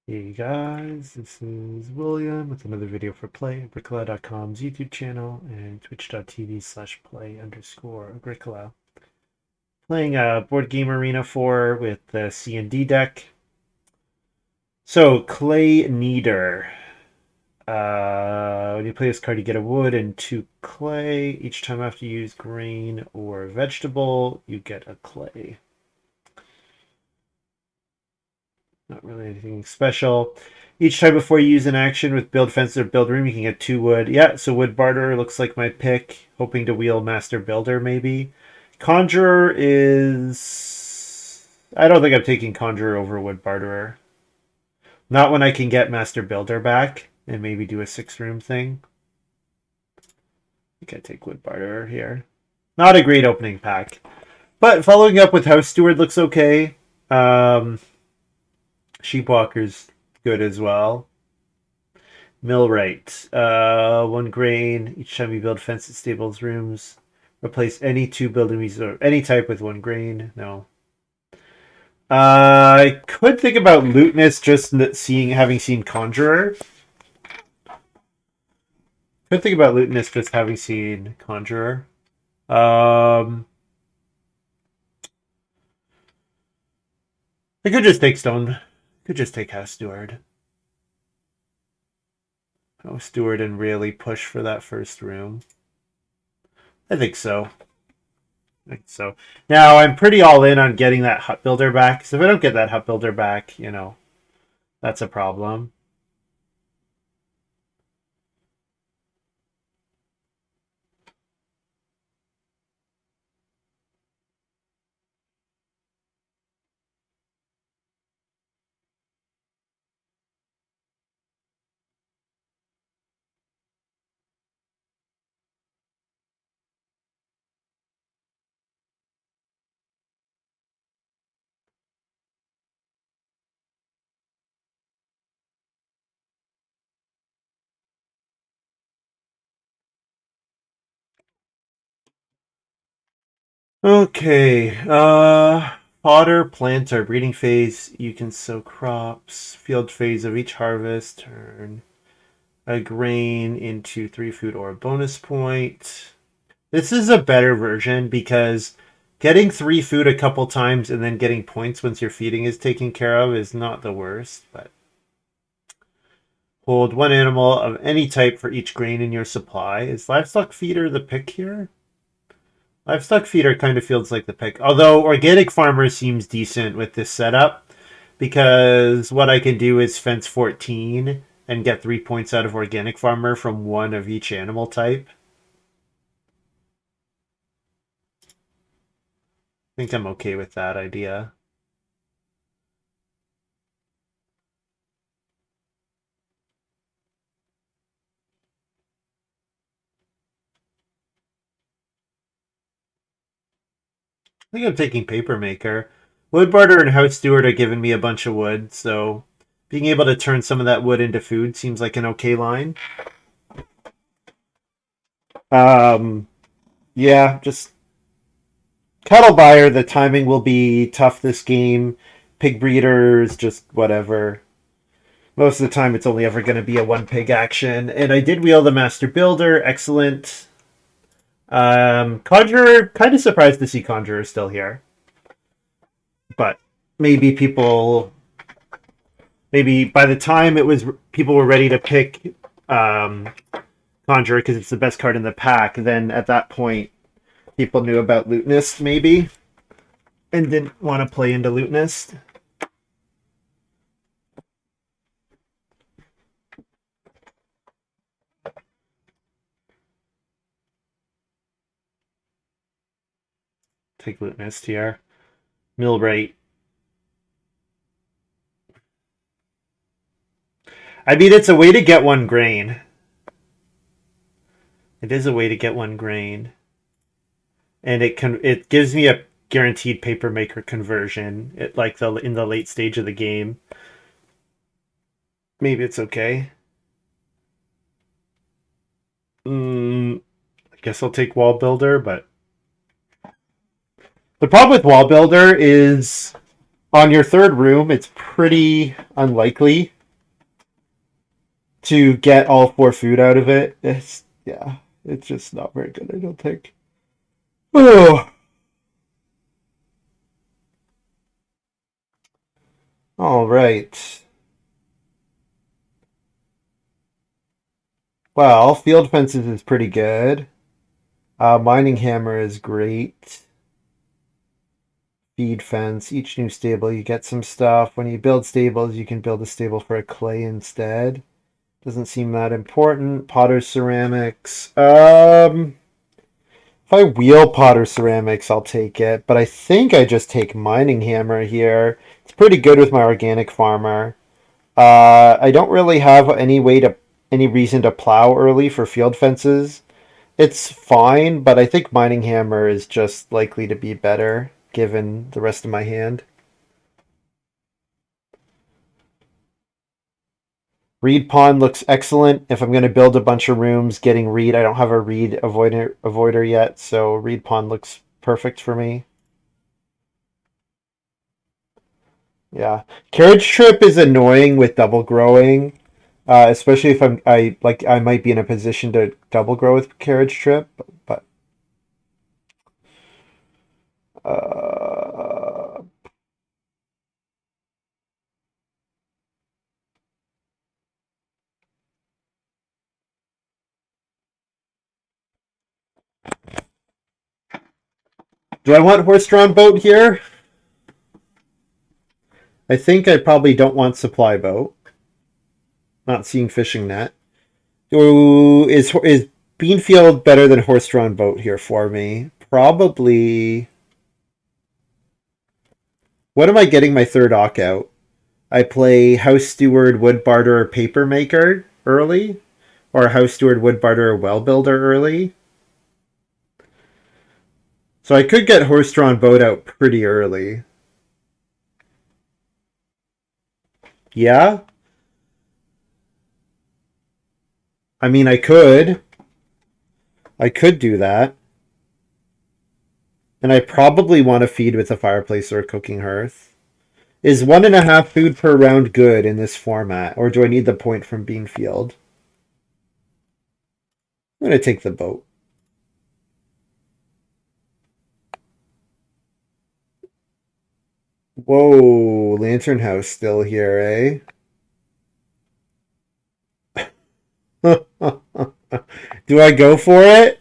Hey guys, this is William with another video for Play-agricola.com's YouTube channel and twitch.tv/play_agricola. Playing a board game arena 4 with the C&D deck. So, Clay Kneader. When you play this card, you get a wood and 2 clay. Each time after you use grain or vegetable, you get a clay. Not really anything special. Each time before you use an action with build fence or build room, you can get 2 wood. Yeah, so wood barter looks like my pick. Hoping to wheel master builder maybe. Conjurer is... I don't think I'm taking conjurer over wood barterer. Not when I can get master builder back and maybe do a 6-room thing. I think I take wood barterer here. Not a great opening pack. But following up with house steward looks okay. Sheepwalker's good as well. Millwright. 1 grain. Each time you build fences, stables, rooms. Replace any 2 building pieces or any type with 1 grain. No. I could think about Lootness just having seen Conjurer. Could think about Lootness just having seen Conjurer. I could just take Stone. Could just take House Steward. House Steward and really push for that first room. I think so. So now I'm pretty all in on getting that hut builder back. So if I don't get that hut builder back, you know, that's a problem. Okay, fodder planter, breeding phase, you can sow crops, field phase of each harvest, turn a grain into 3 food or a bonus point. This is a better version because getting 3 food a couple times and then getting points once your feeding is taken care of is not the worst, but hold 1 animal of any type for each grain in your supply. Is livestock feeder the pick here? Livestock feeder kind of feels like the pick. Although organic farmer seems decent with this setup because what I can do is fence 14 and get 3 points out of organic farmer from 1 of each animal type. I think I'm okay with that idea. I think I'm taking paper maker. Wood barter and house steward are giving me a bunch of wood, so being able to turn some of that wood into food seems like an okay line. Yeah, just cattle buyer. The timing will be tough this game. Pig breeders, just whatever. Most of the time, it's only ever going to be a 1 pig action. And I did wheel the master builder. Excellent. Conjurer, kind of surprised to see Conjurer still here. But maybe maybe by the time people were ready to pick Conjurer because it's the best card in the pack, then at that point, people knew about Lootnest maybe and didn't want to play into Lootnest. Take Lootnest here. Millwright. I mean, it's a way to get 1 grain. It is a way to get 1 grain. And it gives me a guaranteed paper maker conversion in the late stage of the game. Maybe it's okay. I guess I'll take wall builder, but the problem with wall builder is on your 3rd room, it's pretty unlikely to get all 4 food out of it. It's yeah, it's just not very good, I don't think. Oh, all right. Well, field fences is pretty good. Mining hammer is great. Feed fence. Each new stable, you get some stuff. When you build stables, you can build a stable for a clay instead. Doesn't seem that important. Potter ceramics. If I wheel Potter ceramics, I'll take it. But I think I just take mining hammer here. It's pretty good with my organic farmer. I don't really have any reason to plow early for field fences. It's fine, but I think mining hammer is just likely to be better given the rest of my hand. Reed Pond looks excellent. If I'm going to build a bunch of rooms, getting reed, I don't have a reed avoider yet, so Reed Pond looks perfect for me. Yeah, carriage trip is annoying with double growing, especially if I might be in a position to double grow with carriage trip. But uh, do I want horse-drawn boat here? I think I probably don't want supply boat. Not seeing fishing net. Is Beanfield better than horse-drawn boat here for me? Probably. What am I getting my third ock out? I play House Steward, Wood Barter, or Paper Maker early, or House Steward, Wood Barter, or Well Builder early. So I could get horse-drawn boat out pretty early. Yeah? I mean, I could. I could do that. And I probably want to feed with a fireplace or a cooking hearth. Is 1.5 food per round good in this format, or do I need the point from Beanfield? I'm going to take the boat. Whoa, Lantern House still here, eh? Do I go for it?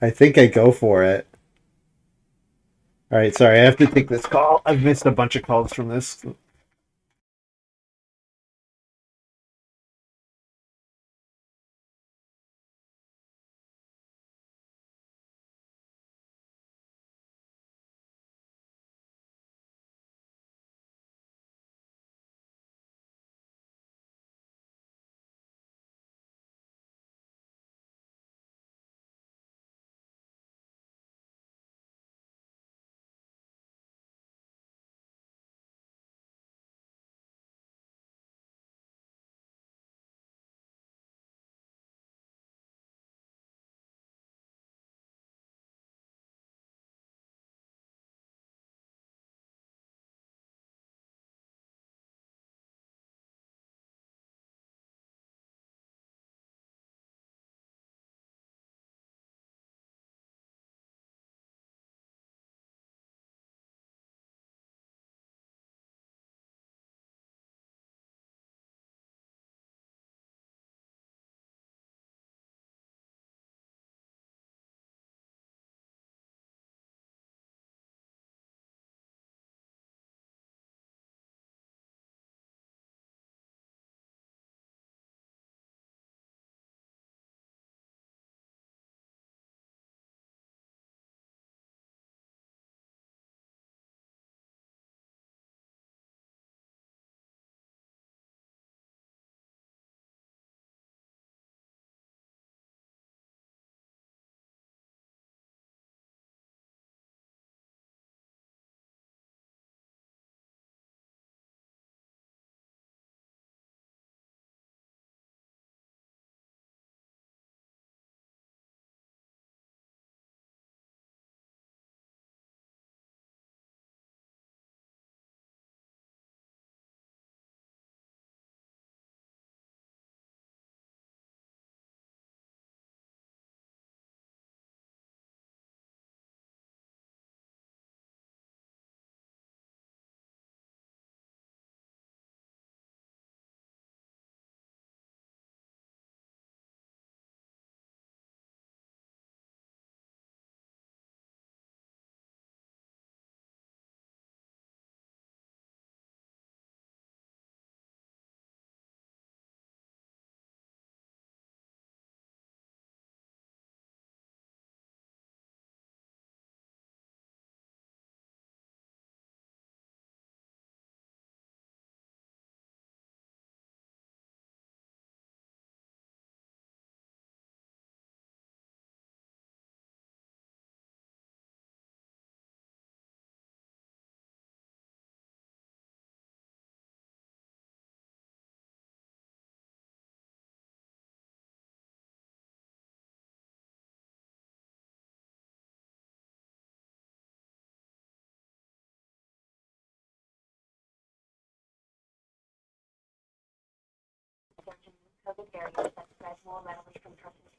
I think I go for it. All right, sorry, I have to take this call. I've missed a bunch of calls from this.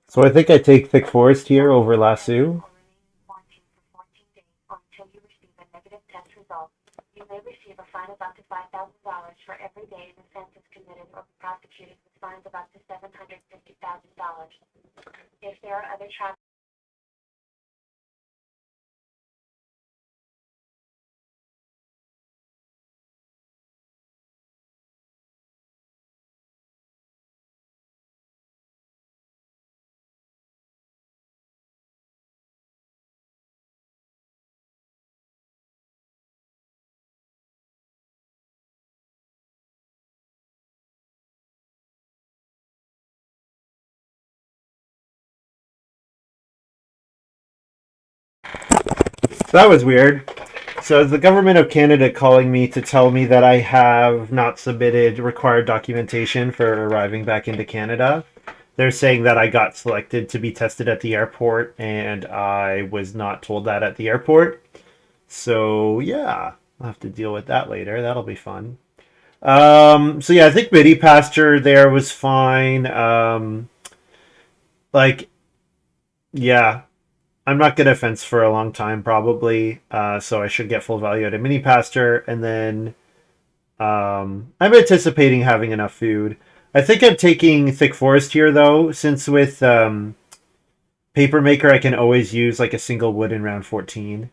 So I think I take Thick Forest here over Lasso. So that was weird. So is the government of Canada calling me to tell me that I have not submitted required documentation for arriving back into Canada? They're saying that I got selected to be tested at the airport and I was not told that at the airport. So yeah, I'll have to deal with that later. That'll be fun. So yeah, I think midi pasture there was fine. Like yeah, I'm not gonna fence for a long time probably. So I should get full value at a mini pasture, and then I'm anticipating having enough food. I think I'm taking thick forest here though, since with paper maker I can always use like a single wood in round 14.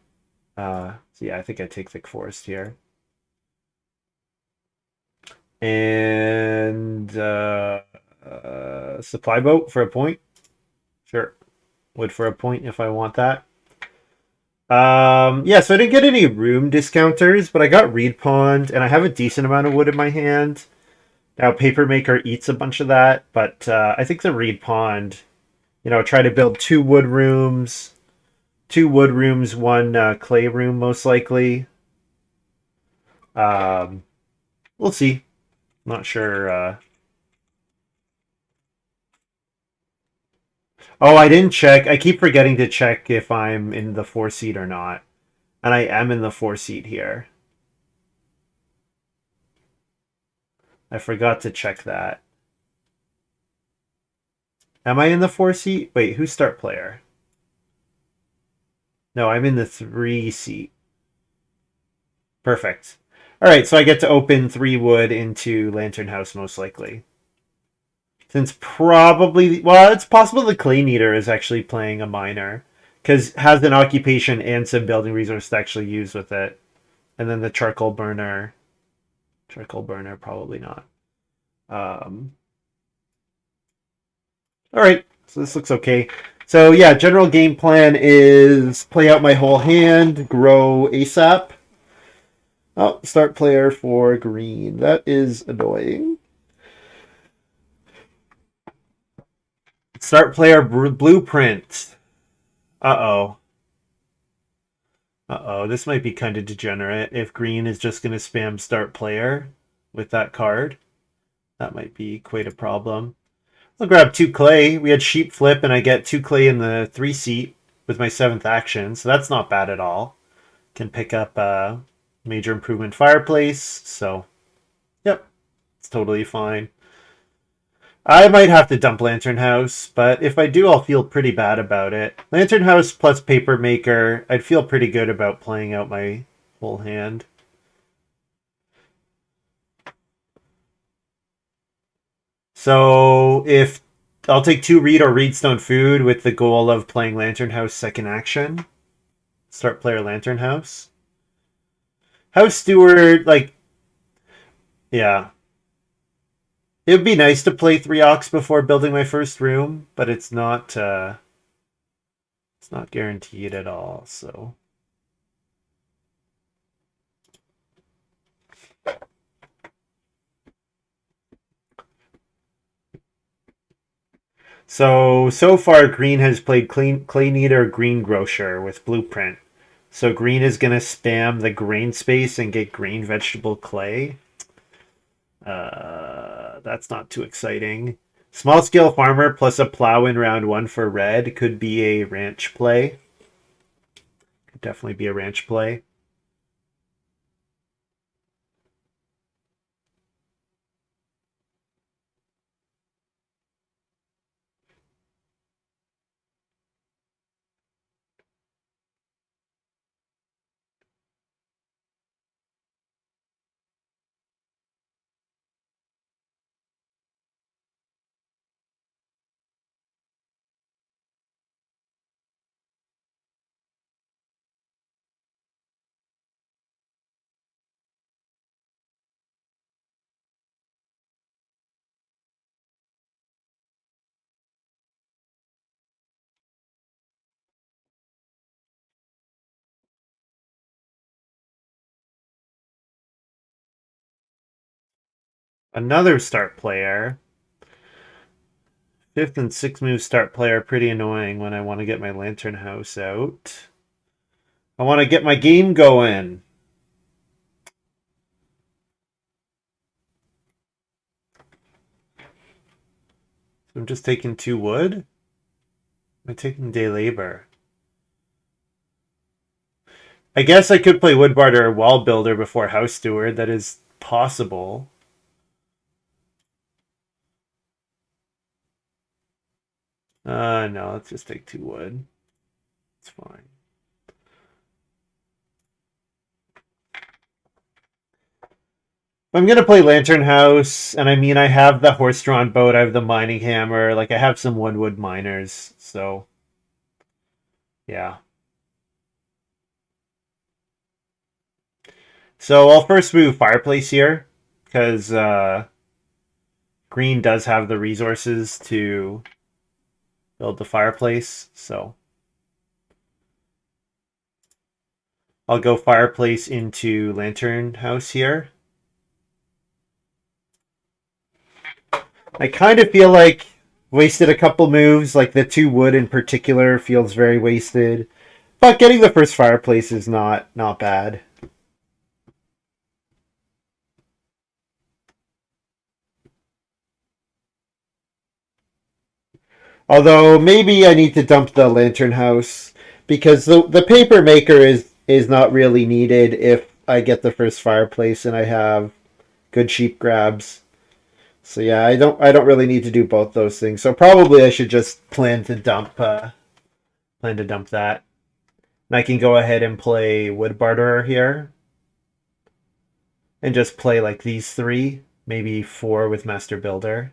So yeah, I think I take thick forest here. And supply boat for a point. Sure. Wood for a point if I want that. Yeah, so I didn't get any room discounters, but I got Reed Pond, and I have a decent amount of wood in my hand. Now, Paper Maker eats a bunch of that, but I think the Reed Pond, try to build two wood rooms, one clay room, most likely. Um, we'll see. Not sure. Oh, I didn't check. I keep forgetting to check if I'm in the 4 seat or not. And I am in the 4 seat here. I forgot to check that. Am I in the 4 seat? Wait, who's start player? No, I'm in the 3 seat. Perfect. All right, so I get to open 3 wood into Lantern House most likely. Since probably, well, it's possible the Clay Kneader is actually playing a miner because has an occupation and some building resource to actually use with it. And then the charcoal burner probably not. All right, so this looks okay. So yeah, general game plan is play out my whole hand, grow ASAP. Oh, start player for green. That is annoying. Start player blueprint. Uh-oh. Uh-oh, this might be kind of degenerate if green is just going to spam start player with that card. That might be quite a problem. I'll grab 2 clay. We had sheep flip, and I get 2 clay in the 3 seat with my 7th action, so that's not bad at all. Can pick up a major improvement fireplace, so yep, it's totally fine. I might have to dump Lantern House, but if I do, I'll feel pretty bad about it. Lantern House plus Paper Maker, I'd feel pretty good about playing out my whole hand. So if I'll take 2 Reed or Reedstone Food with the goal of playing Lantern House second action. Start player Lantern House. House Steward, like, yeah. It would be nice to play 3 Ox before building my first room, but it's not guaranteed at all, so. So far, green has played Clay Kneader, Green Grocer with Blueprint. So green is going to spam the grain space and get green vegetable clay. That's not too exciting. Small scale farmer plus a plow in round 1 for red could be a ranch play. Could definitely be a ranch play. Another start player. 5th and 6th move start player are pretty annoying when I want to get my lantern house out. I want to get my game going. So I'm just taking 2 wood. Am I taking day labor? I guess I could play wood barter or wall builder before house steward. That is possible. No, let's just take 2 wood. It's fine. I'm gonna play Lantern House, and I mean I have the horse-drawn boat, I have the mining hammer, like I have some one-wood miners, so yeah. So I'll first move fireplace here, because green does have the resources to build the fireplace, so I'll go fireplace into Lantern House here. I kind of feel like wasted a couple moves, like the 2 wood in particular feels very wasted. But getting the first fireplace is not bad. Although maybe I need to dump the lantern house because the paper maker is not really needed if I get the first fireplace and I have good sheep grabs. So yeah, I don't really need to do both those things. So probably I should just plan to dump that. And I can go ahead and play wood barterer here and just play like these 3, maybe 4 with master builder.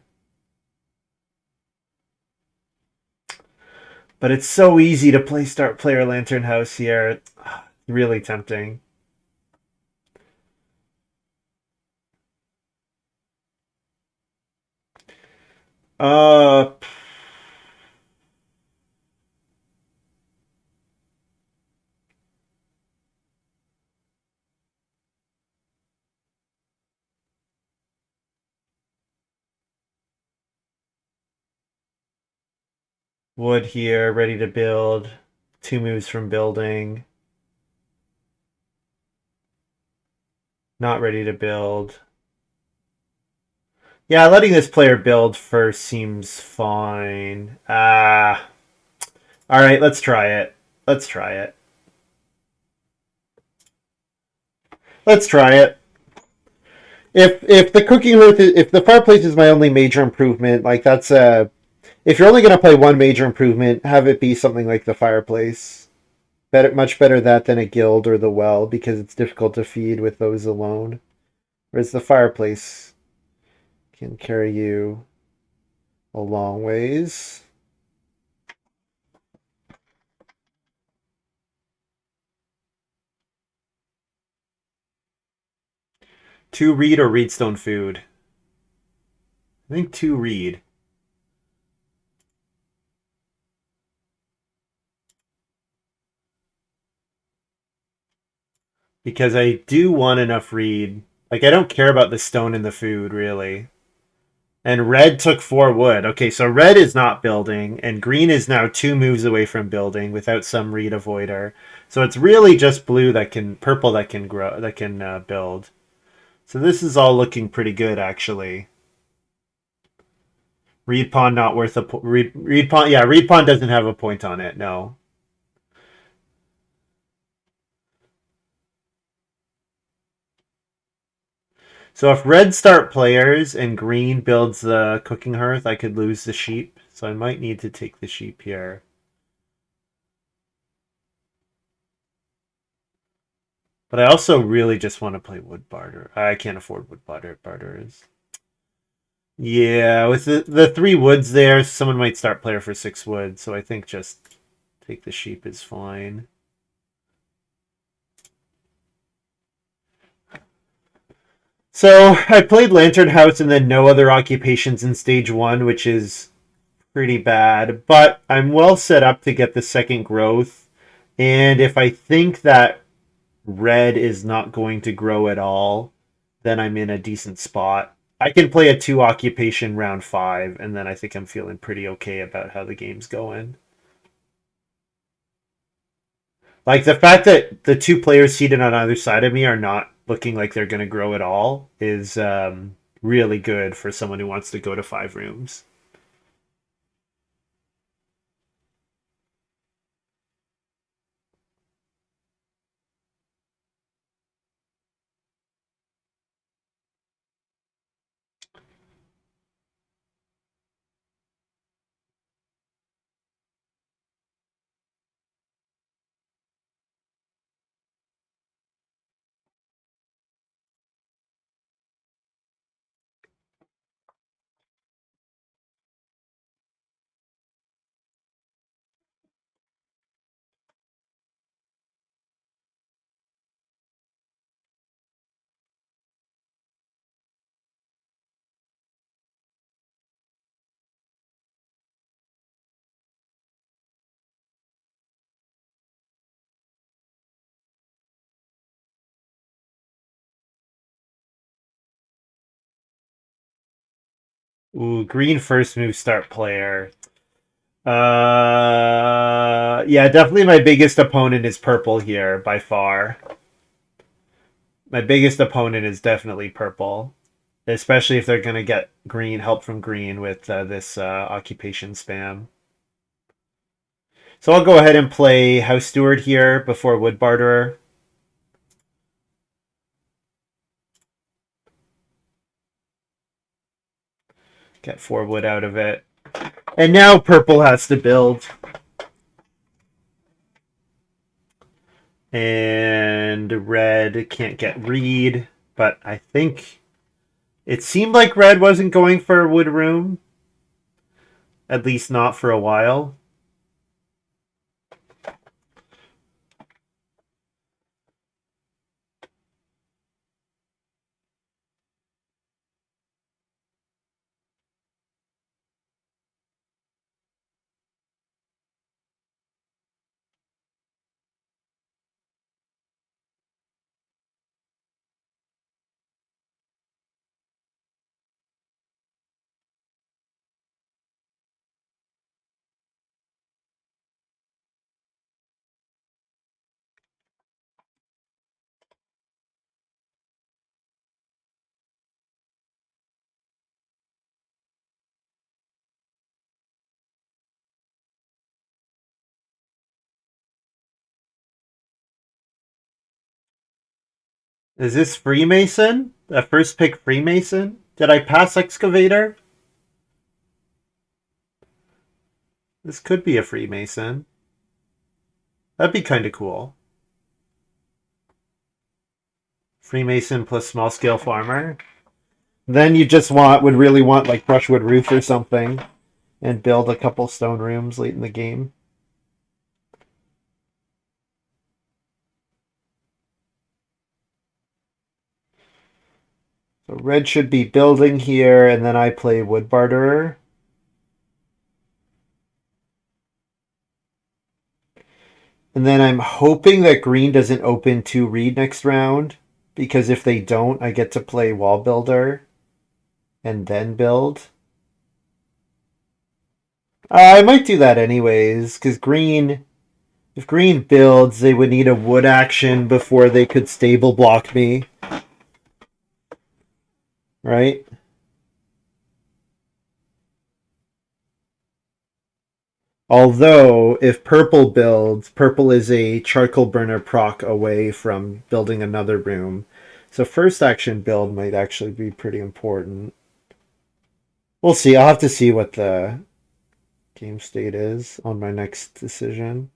But it's so easy to play start player lantern house here. It's really tempting. Uh, wood here, ready to build. 2 moves from building. Not ready to build. Yeah, letting this player build first seems fine. All right, let's try it. Let's try it. Let's try it. If the cooking hearth, if the fireplace is my only major improvement, like that's a. If you're only gonna play one major improvement, have it be something like the fireplace. Better, much better that than a guild or the well because it's difficult to feed with those alone. Whereas the fireplace can carry you a long ways. Two reed or reedstone food? I think 2 reed. Because I do want enough reed. Like, I don't care about the stone in the food, really. And red took 4 wood. Okay, so red is not building, and green is now 2 moves away from building without some reed avoider. So it's really just blue that can, purple that can grow, that can build. So this is all looking pretty good, actually. Reed pawn not worth a reed pawn. Yeah, reed pawn doesn't have a point on it. No. So if red start players and green builds the cooking hearth, I could lose the sheep. So I might need to take the sheep here. But I also really just want to play wood barter. I can't afford wood barters. Yeah, with the 3 woods there, someone might start player for 6 wood. So I think just take the sheep is fine. So I played Lantern House and then no other occupations in stage 1, which is pretty bad. But I'm well set up to get the second growth. And if I think that red is not going to grow at all, then I'm in a decent spot. I can play a 2 occupation round 5, and then I think I'm feeling pretty okay about how the game's going. Like the fact that the 2 players seated on either side of me are not looking like they're going to grow at all is really good for someone who wants to go to 5 rooms. Ooh, green first move start player. Yeah, definitely my biggest opponent is purple here by far. My biggest opponent is definitely purple, especially if they're gonna get green help from green with this occupation spam. So I'll go ahead and play House Steward here before Wood Barterer. Get 4 wood out of it. And now purple has to build. And red can't get reed, but I think it seemed like red wasn't going for a wood room. At least not for a while. Is this Freemason? The first pick Freemason? Did I pass Excavator? This could be a Freemason. That'd be kind of cool. Freemason plus small scale farmer. Then you just would really want like brushwood roof or something and build a couple stone rooms late in the game. So red should be building here, and then I play Wood Barterer. And then I'm hoping that green doesn't open 2 reed next round, because if they don't, I get to play Wall Builder and then build. I might do that anyways, because green, if green builds, they would need a wood action before they could stable block me. Right? Although, if purple builds, purple is a charcoal burner proc away from building another room. So first action build might actually be pretty important. We'll see. I'll have to see what the game state is on my next decision.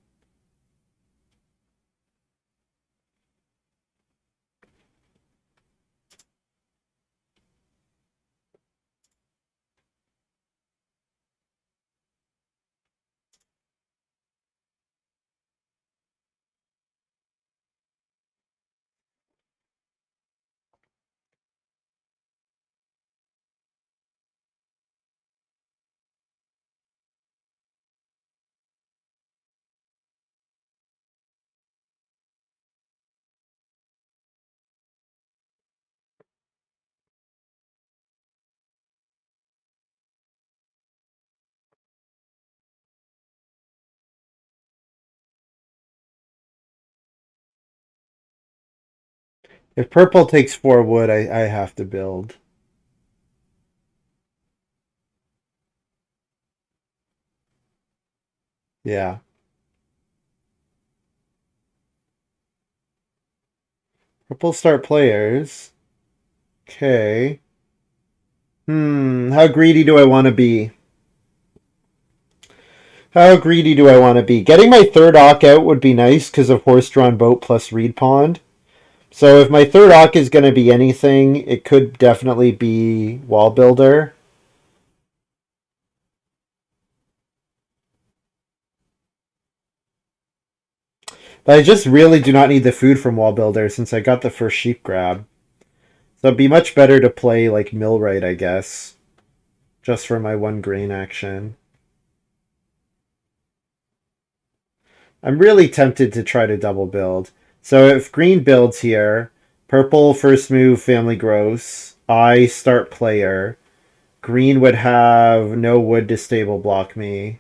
If purple takes 4 wood, I have to build. Yeah. Purple start players. Okay. How greedy do I want to be? How greedy do I want to be? Getting my third Ock out would be nice because of horse-drawn boat plus reed pond. So if my third Ock is going to be anything, it could definitely be wall builder. But I just really do not need the food from wall builder since I got the first sheep grab. So it'd be much better to play like millwright, I guess, just for my one grain action. I'm really tempted to try to double build. So if green builds here, purple first move family gross, I start player. Green would have no wood to stable block me.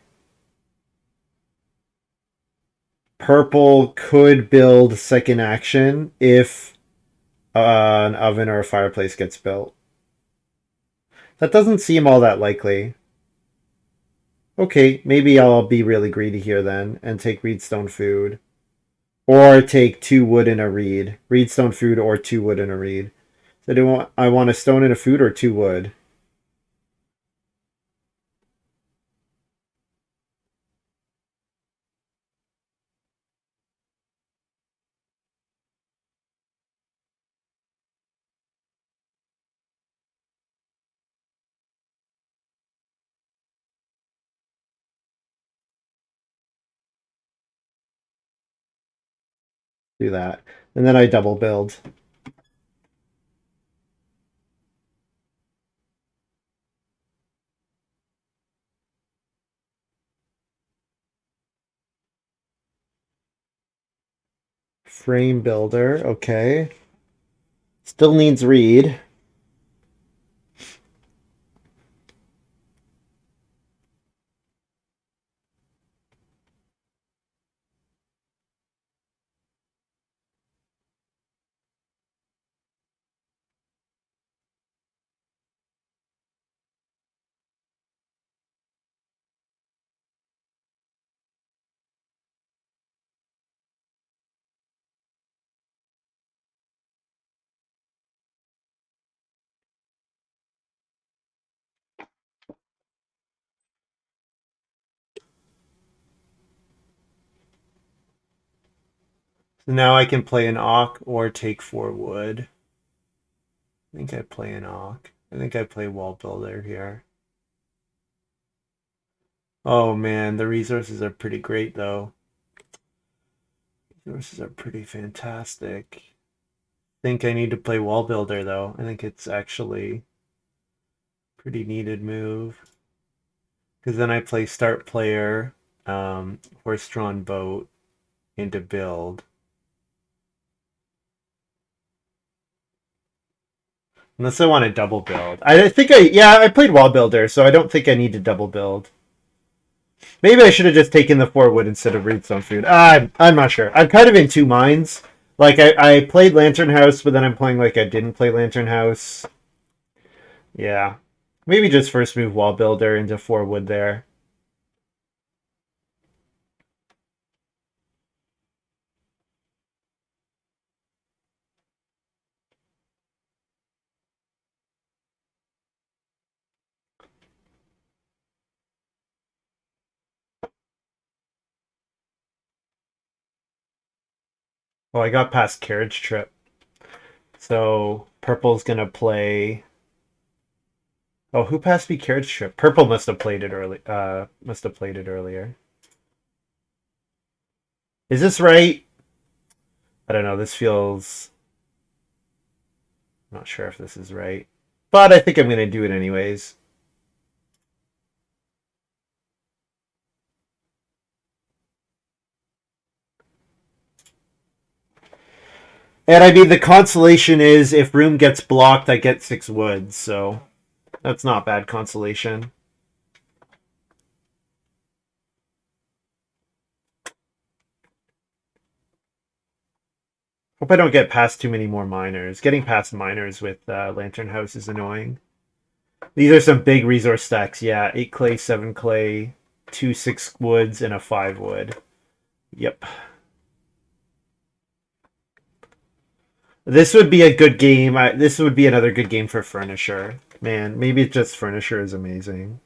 Purple could build second action if an oven or a fireplace gets built. That doesn't seem all that likely. Okay, maybe I'll be really greedy here then and take reedstone food. Or take 2 wood and a reed. Reedstone food or 2 wood and a reed. So I want a stone and a food or 2 wood? Do that. And then I double build. Frame builder, okay. Still needs reed. So now I can play an Ock or take 4 wood. I think I play an Ock. I think I play wall builder here. Oh man, the resources are pretty great though. Resources are pretty fantastic. I think I need to play wall builder though. I think it's actually pretty needed move. Because then I play start player, horse-drawn boat into build. Unless I want to double build. I think I played wall builder, so I don't think I need to double build. Maybe I should have just taken the 4 wood instead of redstone food. I'm not sure. I'm kind of in two minds. Like I played Lantern House, but then I'm playing like I didn't play Lantern House. Yeah. Maybe just first move wall builder into 4 wood there. Oh, I got past carriage trip. So purple's gonna play. Oh, who passed me carriage trip? Purple must have played it early. Must have played it earlier. Is this right? I don't know. This feels. I'm not sure if this is right, but I think I'm gonna do it anyways. And I mean, the consolation is if room gets blocked, I get 6 woods, so that's not bad consolation. Hope I don't get past too many more miners. Getting past miners with Lantern House is annoying. These are some big resource stacks. Yeah, 8 clay, 7 clay, 2 6 woods, and a 5 wood. Yep. This would be a good game. This would be another good game for Furnisher. Man, maybe just Furnisher is amazing.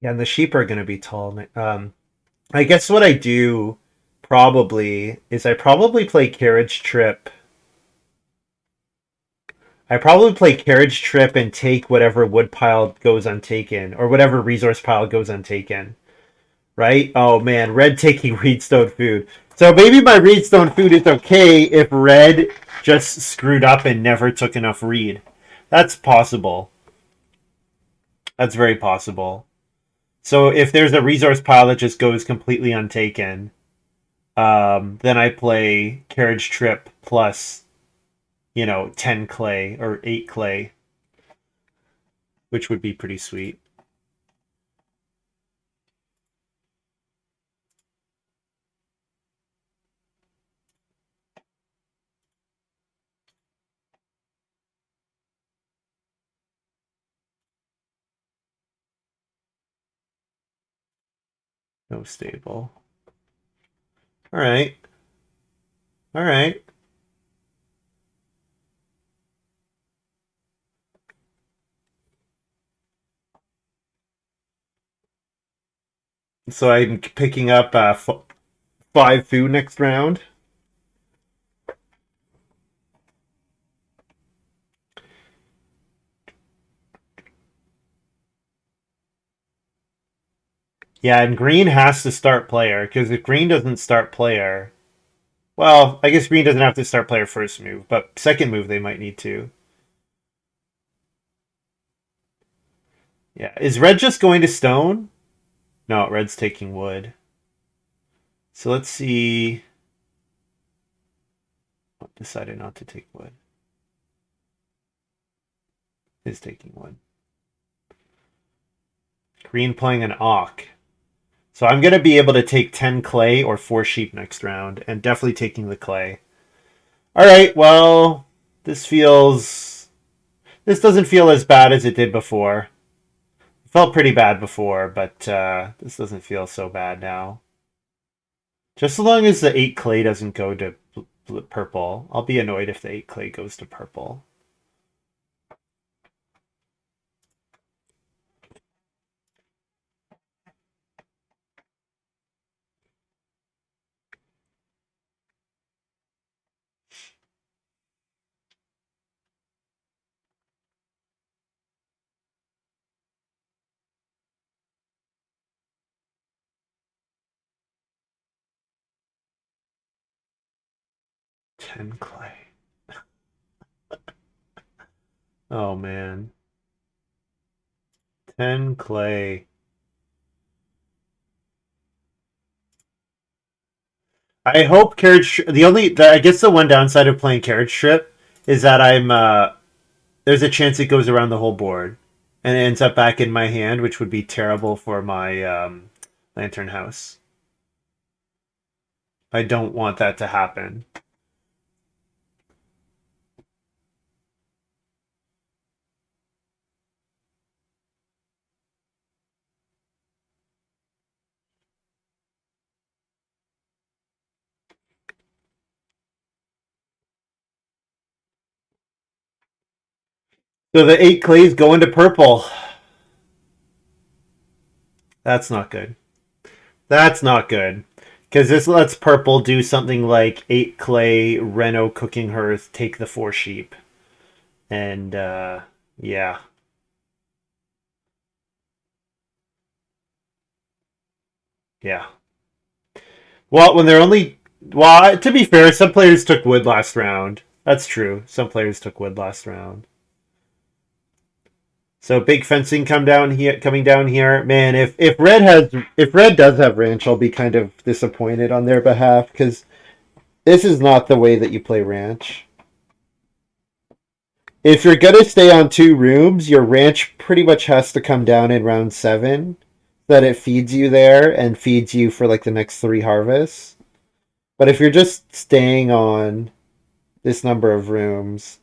Yeah, and the sheep are going to be tall. I guess what I do probably is I probably play Carriage Trip. I probably play Carriage Trip and take whatever wood pile goes untaken or whatever resource pile goes untaken. Right? Oh man, red taking Reedstone food. So maybe my Reedstone food is okay if red just screwed up and never took enough reed. That's possible. That's very possible. So if there's a resource pile that just goes completely untaken, then I play Carriage Trip plus, 10 clay or 8 clay, which would be pretty sweet. No stable. All right. All right. So I'm picking up 5 food next round. Yeah, and green has to start player because if green doesn't start player, well, I guess green doesn't have to start player first move, but second move they might need to. Yeah, is red just going to stone? No, red's taking wood. So let's see. Oh, decided not to take wood. Is taking wood. Green playing an Auk. So I'm going to be able to take 10 clay or 4 sheep next round, and definitely taking the clay. All right, well, this feels... This doesn't feel as bad as it did before. It felt pretty bad before, but this doesn't feel so bad now. Just as long as the 8 clay doesn't go to purple. I'll be annoyed if the 8 clay goes to purple. Ten clay. Oh man. 10 clay. I hope carriage. I guess the one downside of playing carriage strip is that there's a chance it goes around the whole board and it ends up back in my hand, which would be terrible for my lantern house. I don't want that to happen. So the 8 clays go into purple. That's not good. That's not good. Because this lets purple do something like 8 clay, Reno cooking hearth, take the 4 sheep. And yeah. Yeah. Well, when they're only well, to be fair, some players took wood last round. That's true. Some players took wood last round. So big fencing coming down here. Man, if red does have ranch, I'll be kind of disappointed on their behalf because this is not the way that you play ranch. If you're gonna stay on 2 rooms, your ranch pretty much has to come down in round 7, so that it feeds you there and feeds you for like the next 3 harvests. But if you're just staying on this number of rooms,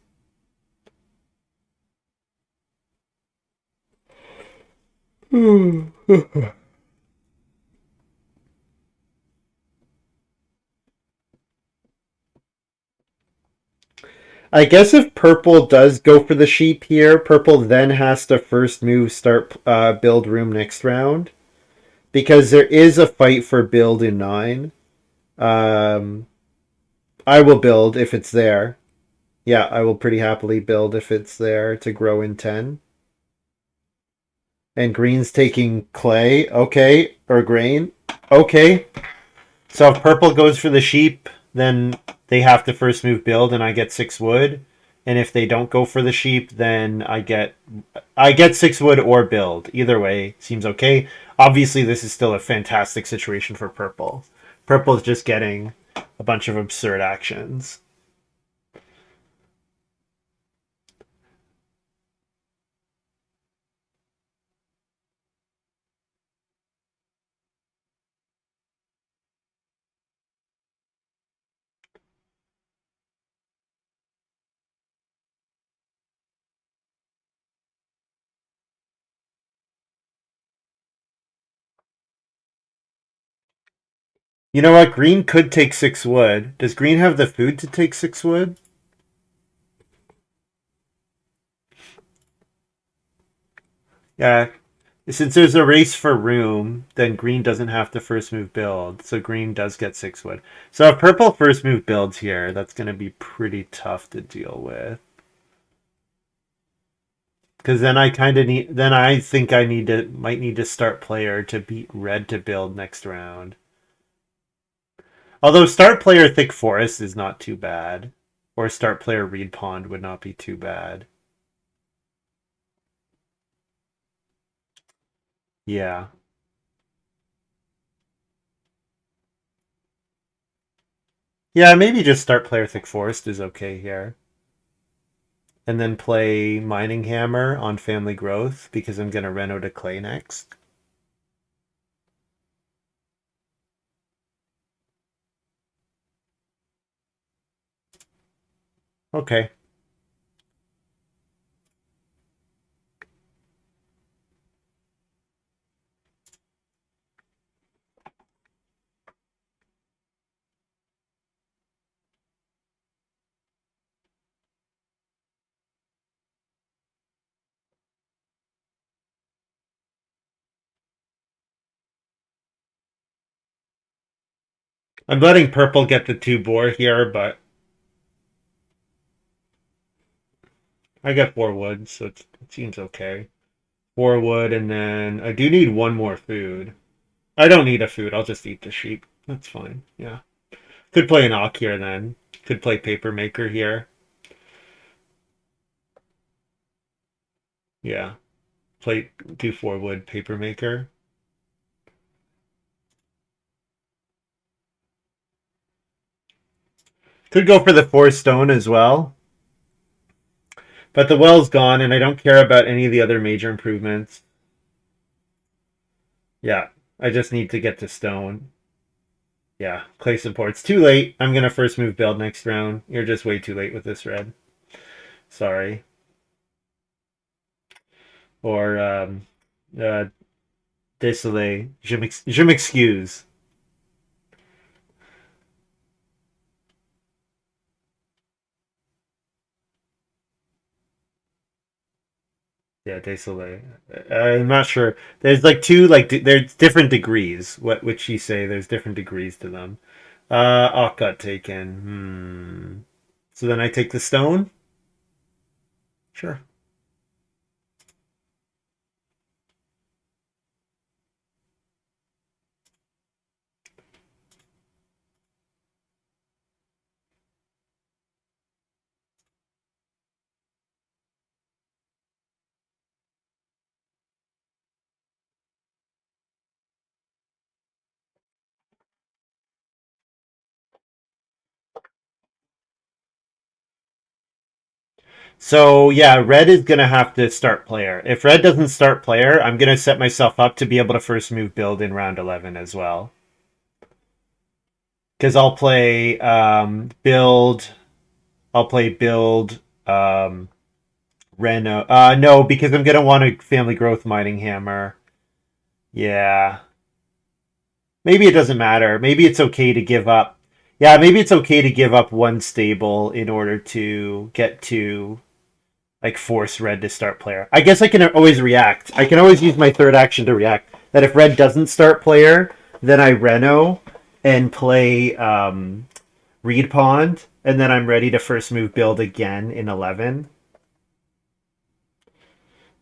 I guess if purple does go for the sheep here, purple then has to first move start build room next round because there is a fight for build in 9. Um, I will build if it's there. Yeah, I will pretty happily build if it's there to grow in 10. And green's taking clay, okay, or grain, okay. So if purple goes for the sheep, then they have to first move build, and I get 6 wood. And if they don't go for the sheep, then I get 6 wood or build. Either way seems okay. Obviously, this is still a fantastic situation for purple. Purple is just getting a bunch of absurd actions. You know what? Green could take 6 wood. Does green have the food to take 6 wood? Yeah, since there's a race for room, then green doesn't have to first move build, so green does get 6 wood. So if purple first move builds here, that's going to be pretty tough to deal with. Because then I kind of need, then I think might need to start player to beat red to build next round. Although start player thick forest is not too bad, or start player reed pond would not be too bad. Yeah, yeah, maybe just start player thick forest is okay here. And then play Mining Hammer on Family Growth because I'm going to reno to Clay next. Okay. I'm letting purple get the 2 boar here, but I got 4 wood, so it seems okay. 4 wood, and then I do need 1 more food. I don't need a food, I'll just eat the sheep. That's fine, yeah. Could play an Ock here then. Could play Paper Maker here. Yeah. Do 4 wood Paper Maker. Could go for the 4 stone as well. But the well's gone, and I don't care about any of the other major improvements. Yeah, I just need to get to stone. Yeah, clay support's too late. I'm gonna first move build next round. You're just way too late with this red. Sorry. Or uh, désolé. Je m'excuse. Yeah, désolé. I'm not sure. There's like there's different degrees. Which you say there's different degrees to them. Oh, got taken. So then I take the stone. Sure. So yeah, red is gonna have to start player. If red doesn't start player, I'm gonna set myself up to be able to first move build in round 11 as well. Because I'll play build Reno. No, because I'm gonna want a family growth mining hammer. Yeah. Maybe it doesn't matter. Maybe it's okay to give up. Yeah, maybe it's okay to give up one stable in order to get to like force red to start player. I guess I can always react. I can always use my third action to react. That if red doesn't start player, then I Reno and play Reed Pond, and then I'm ready to first move build again in 11.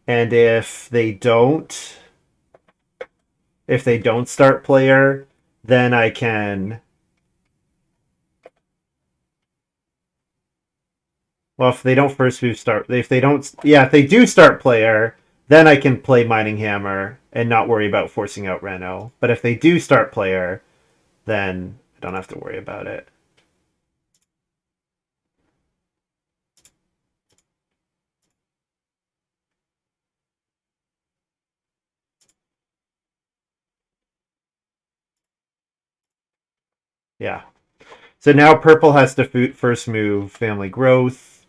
And if they don't start player, then I can. Well, if they don't first move start, if they don't, yeah, if they do start player, then I can play Mining Hammer and not worry about forcing out Reno. But if they do start player, then I don't have to worry about it. Yeah. So now purple has to first move family growth.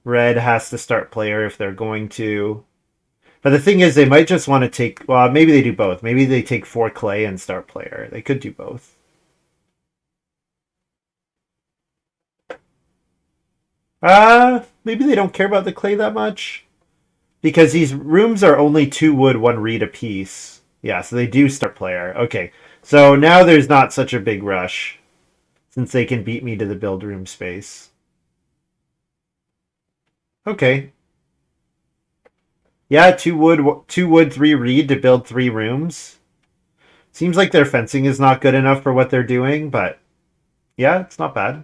Red has to start player if they're going to. But the thing is, they might just want to take. Well, maybe they do both. Maybe they take 4 clay and start player. They could do both. Maybe they don't care about the clay that much because these rooms are only 2 wood, 1 reed apiece. Yeah, so they do start player. Okay, so now there's not such a big rush since they can beat me to the build room space. Okay. Yeah, 2 wood, 3 reed to build 3 rooms. Seems like their fencing is not good enough for what they're doing, but yeah, it's not bad.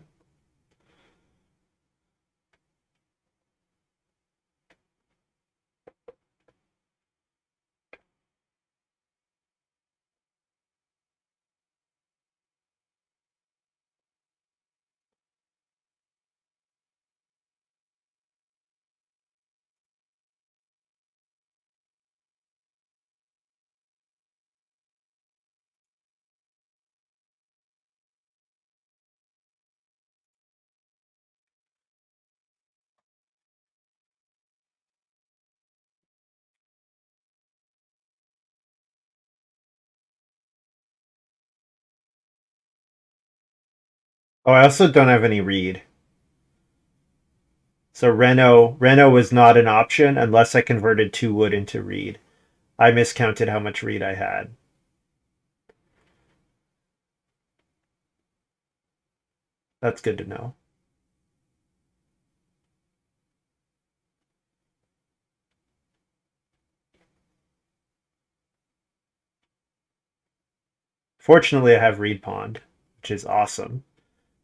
Oh, I also don't have any reed. So Reno was not an option unless I converted 2 wood into reed. I miscounted how much reed I had. That's good to know. Fortunately, I have reed pond, which is awesome.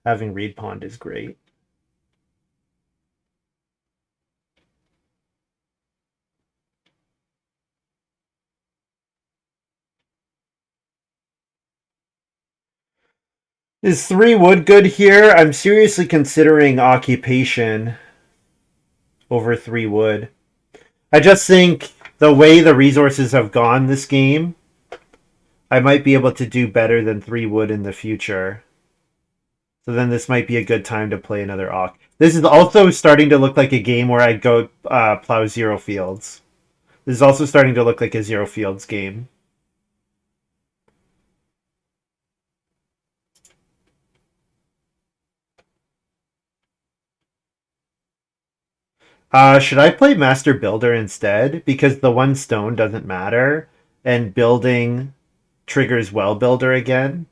Having reed pond is great. Is 3 wood good here? I'm seriously considering occupation over 3 wood. I just think the way the resources have gone this game, I might be able to do better than 3 wood in the future. So then this might be a good time to play another Ock. This is also starting to look like a game where I'd go plow 0 fields. This is also starting to look like a 0 fields game. Should I play Master Builder instead? Because the 1 stone doesn't matter, and building triggers Well Builder again.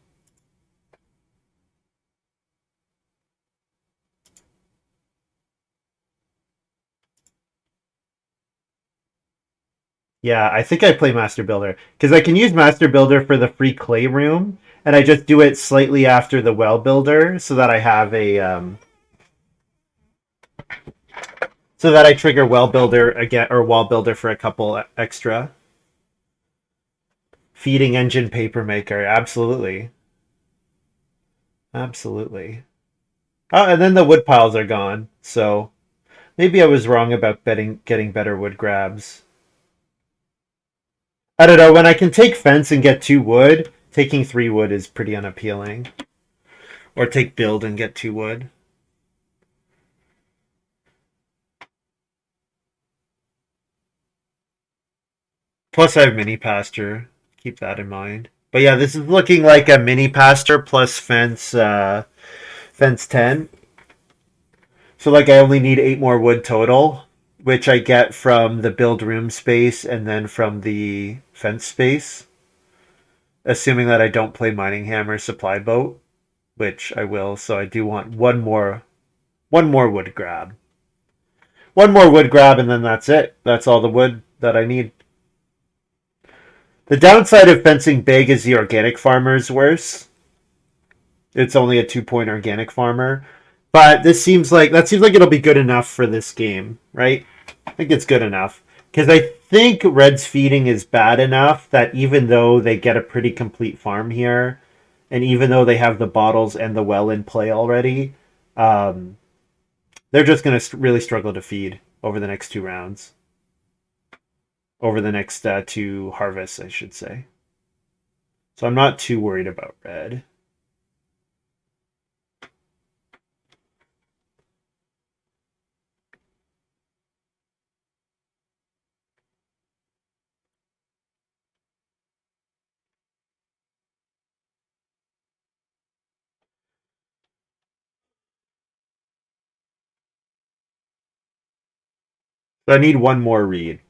Yeah, I think I play Master Builder because I can use Master Builder for the free clay room, and I just do it slightly after the Well Builder so that I have a so that I trigger Well Builder again or Wall Builder for a couple extra. Feeding engine paper maker, absolutely, absolutely. Oh, and then the wood piles are gone, so Maybe I was wrong about getting better wood grabs. I don't know. When I can take fence and get 2 wood, taking 3 wood is pretty unappealing. Or take build and get 2 wood. Plus, I have mini pasture. Keep that in mind. But yeah, this is looking like a mini pasture plus fence 10. So like I only need 8 more wood total, which I get from the build room space and then from the fence space. Assuming that I don't play mining hammer supply boat, which I will. So I do want one more wood grab. One more wood grab, and then that's it. That's all the wood that I need. The downside of fencing big is the organic farmer is worse. It's only a 2 point organic farmer. But that seems like it'll be good enough for this game, right? I think it's good enough. Because I think Red's feeding is bad enough that even though they get a pretty complete farm here, and even though they have the bottles and the well in play already, um, they're just going to really struggle to feed over the next 2 rounds. Over the next 2 harvests, I should say. So I'm not too worried about Red. So I need one more read.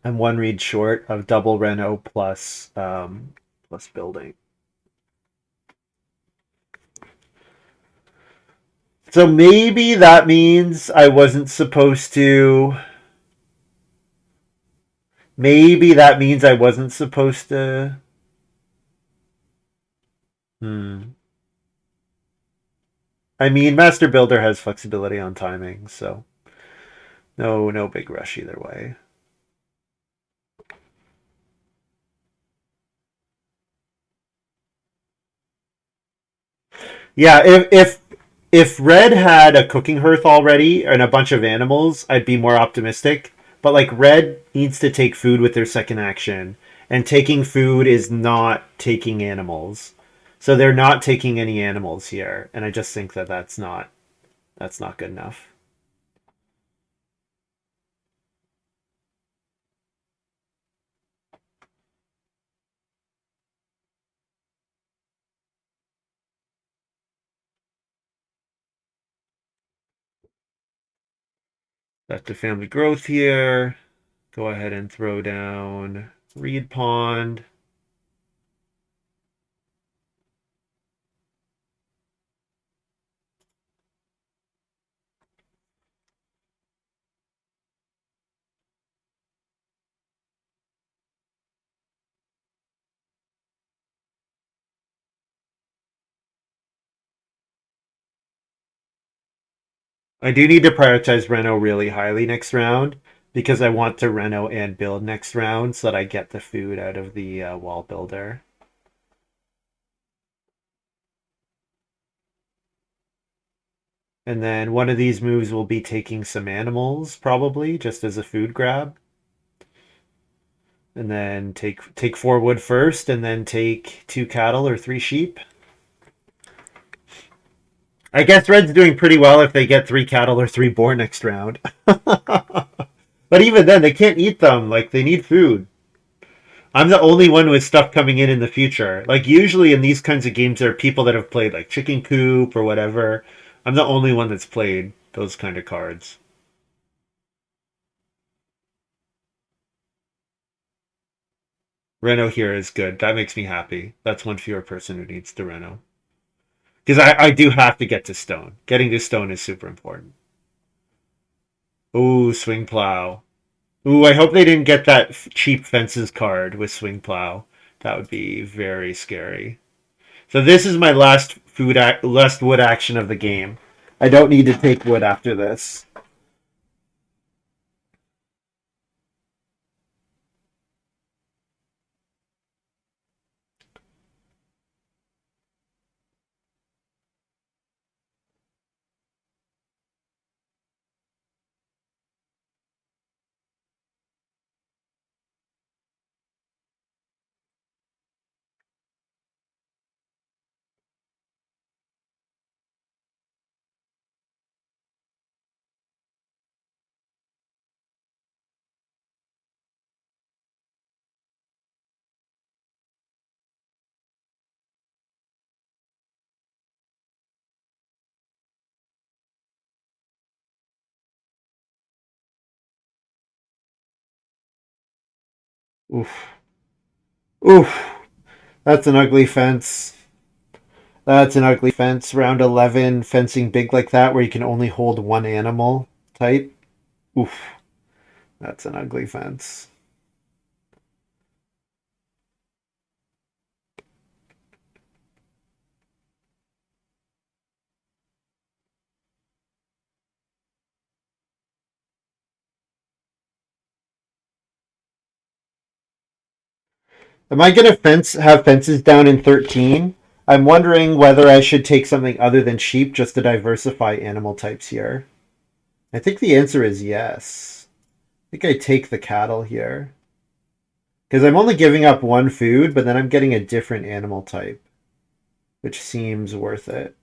I'm one read short of double Reno plus building. So maybe that means I wasn't supposed to. Maybe that means I wasn't supposed to. Hmm. I mean, Master Builder has flexibility on timing, so no big rush either way. Yeah, if Red had a cooking hearth already and a bunch of animals, I'd be more optimistic. But like Red needs to take food with their second action, and taking food is not taking animals. So they're not taking any animals here, and I just think that that's not good enough. That's the family growth here. Go ahead and throw down Reed Pond. I do need to prioritize Reno really highly next round because I want to Reno and build next round so that I get the food out of the wall builder. And then one of these moves will be taking some animals, probably, just as a food grab. And then take 4 wood first, and then take 2 cattle or 3 sheep. I guess Red's doing pretty well if they get 3 cattle or 3 boar next round. But even then, they can't eat them. Like, they need food. I'm the only one with stuff coming in the future. Like, usually in these kinds of games, there are people that have played, like, Chicken Coop or whatever. I'm the only one that's played those kind of cards. Reno here is good. That makes me happy. That's one fewer person who needs to Reno. Because I do have to get to stone. Getting to stone is super important. Ooh, swing plow. Ooh, I hope they didn't get that cheap fences card with swing plow. That would be very scary. So this is my last wood action of the game. I don't need to take wood after this. Oof. Oof. That's an ugly fence. That's an ugly fence. Round 11, fencing big like that where you can only hold one animal type. Oof. That's an ugly fence. Am I going to have fences down in 13? I'm wondering whether I should take something other than sheep just to diversify animal types here. I think the answer is yes. I think I take the cattle here. Because I'm only giving up one food, but then I'm getting a different animal type, which seems worth it.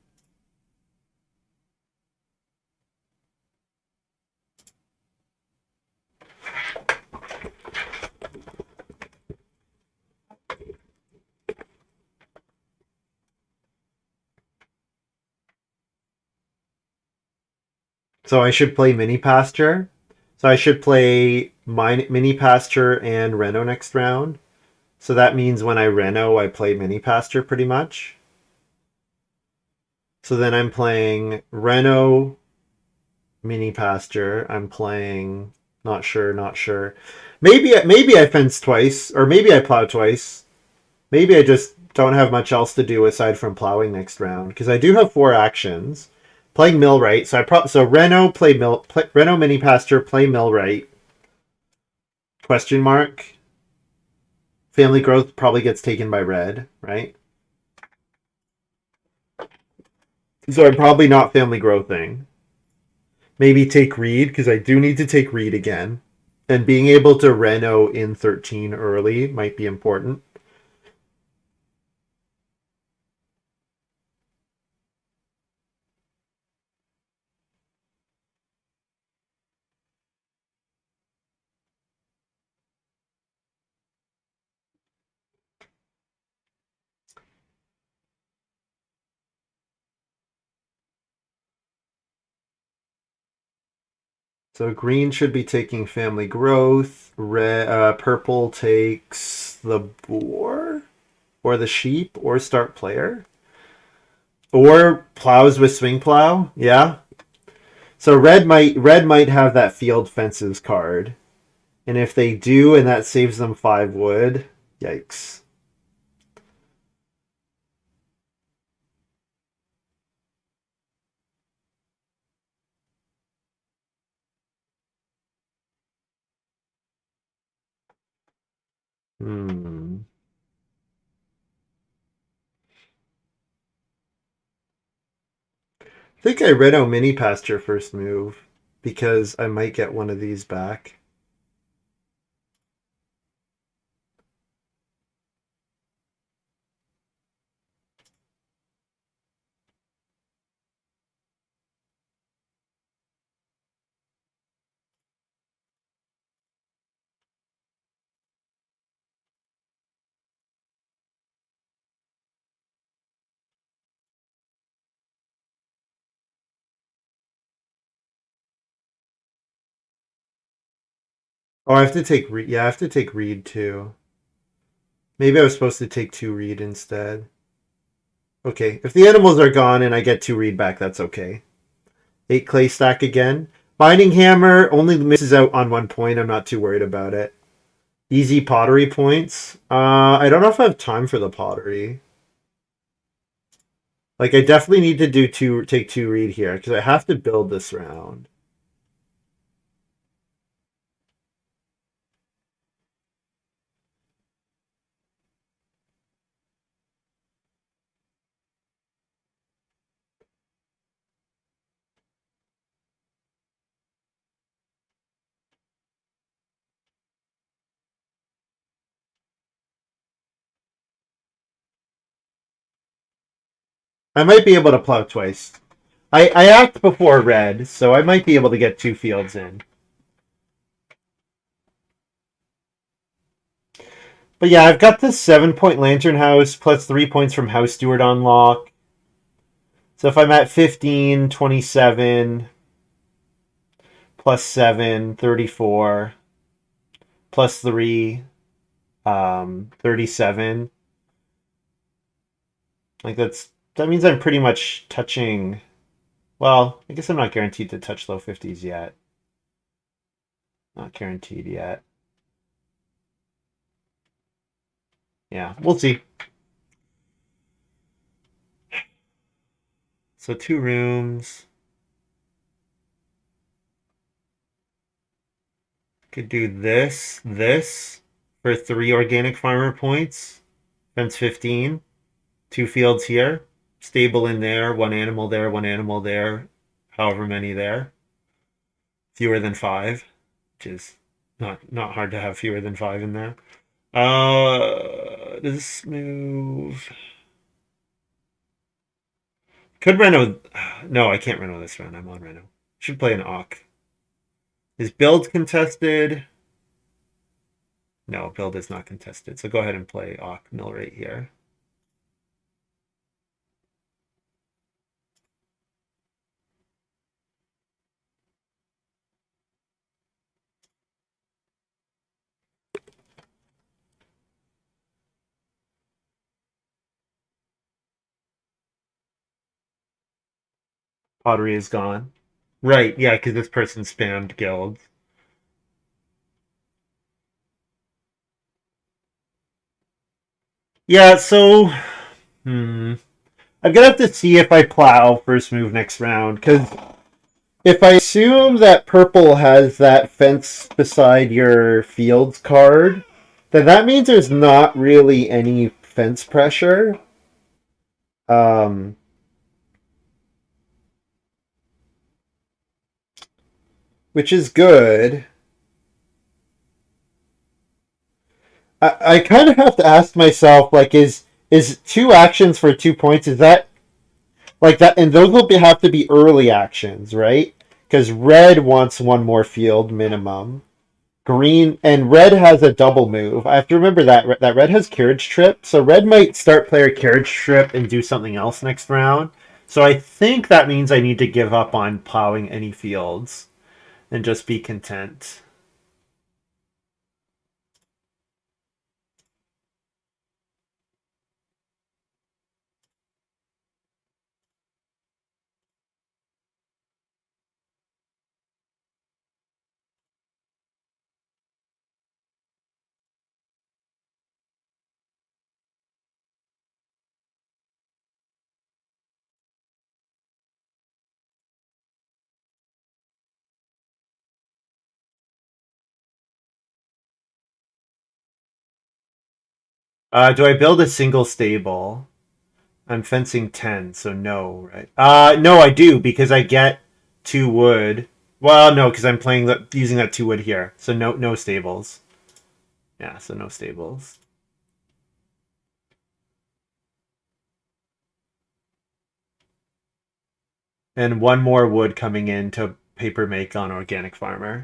So I should play mini pasture. So I should play mini pasture and Reno next round. So that means when I Reno, I play mini pasture pretty much. So then I'm playing Reno, mini pasture. I'm playing not sure, not sure. Maybe I fence twice, or maybe I plow twice. Maybe I just don't have much else to do aside from plowing next round because I do have 4 actions. Playing Millwright, so Reno Reno mini pasture, play Millwright. Question mark. Family growth probably gets taken by red, right? So I'm probably not family growthing. Maybe take Reed because I do need to take Reed again. And being able to Reno in 13 early might be important. So green should be taking family growth. Purple takes the boar or the sheep or start player or plows with swing plow. Yeah. So red might have that field fences card, and if they do, and that saves them 5 wood, yikes. Hmm. I think I Reno mini pasture first move because I might get one of these back. Oh, I have to take Reed. Yeah, I have to take Reed too. Maybe I was supposed to take 2 Reed instead. Okay, if the animals are gone and I get 2 Reed back, that's okay. 8 clay stack again. Binding hammer only misses out on 1 point. I'm not too worried about it. Easy pottery points. I don't know if I have time for the pottery. Like, I definitely need to take 2 Reed here because I have to build this round. I might be able to plow twice. I act before red, so I might be able to get 2 fields in. But yeah, I've got this 7 point lantern house plus 3 points from house steward on lock. So if I'm at 15, 27, plus 7, 34, plus 3, 37. Like that means I'm pretty much touching. Well, I guess I'm not guaranteed to touch low 50s yet. Not guaranteed yet. Yeah, we'll see. So 2 rooms. Could do this for 3 organic farmer points. Fence 15. 2 fields here. Stable in there. 1 animal there. 1 animal there. However many there. Fewer than 5, which is not hard to have fewer than 5 in there. Does this move? Could Reno? No, I can't Reno this round. I'm on Reno. Should play an Awk. Is build contested? No, build is not contested. So go ahead and play Awk mill rate here. Pottery is gone. Right, yeah, because this person spammed guilds. Yeah, so I'm gonna have to see if I plow first move next round, because if I assume that purple has that fence beside your fields card, then that means there's not really any fence pressure. Um, which is good. I kind of have to ask myself, like, is 2 actions for 2 points? Is that like that? And those will have to be early actions, right? Because red wants 1 more field minimum. Green and red has a double move. I have to remember that red has carriage trip, so red might start player carriage trip and do something else next round. So I think that means I need to give up on plowing any fields and just be content. Do I build a single stable? I'm fencing 10, so no, right? No, I do because I get 2 wood. Well, no, because I'm playing using that 2 wood here, so no stables. Yeah, so no stables. And 1 more wood coming in to paper make on organic farmer.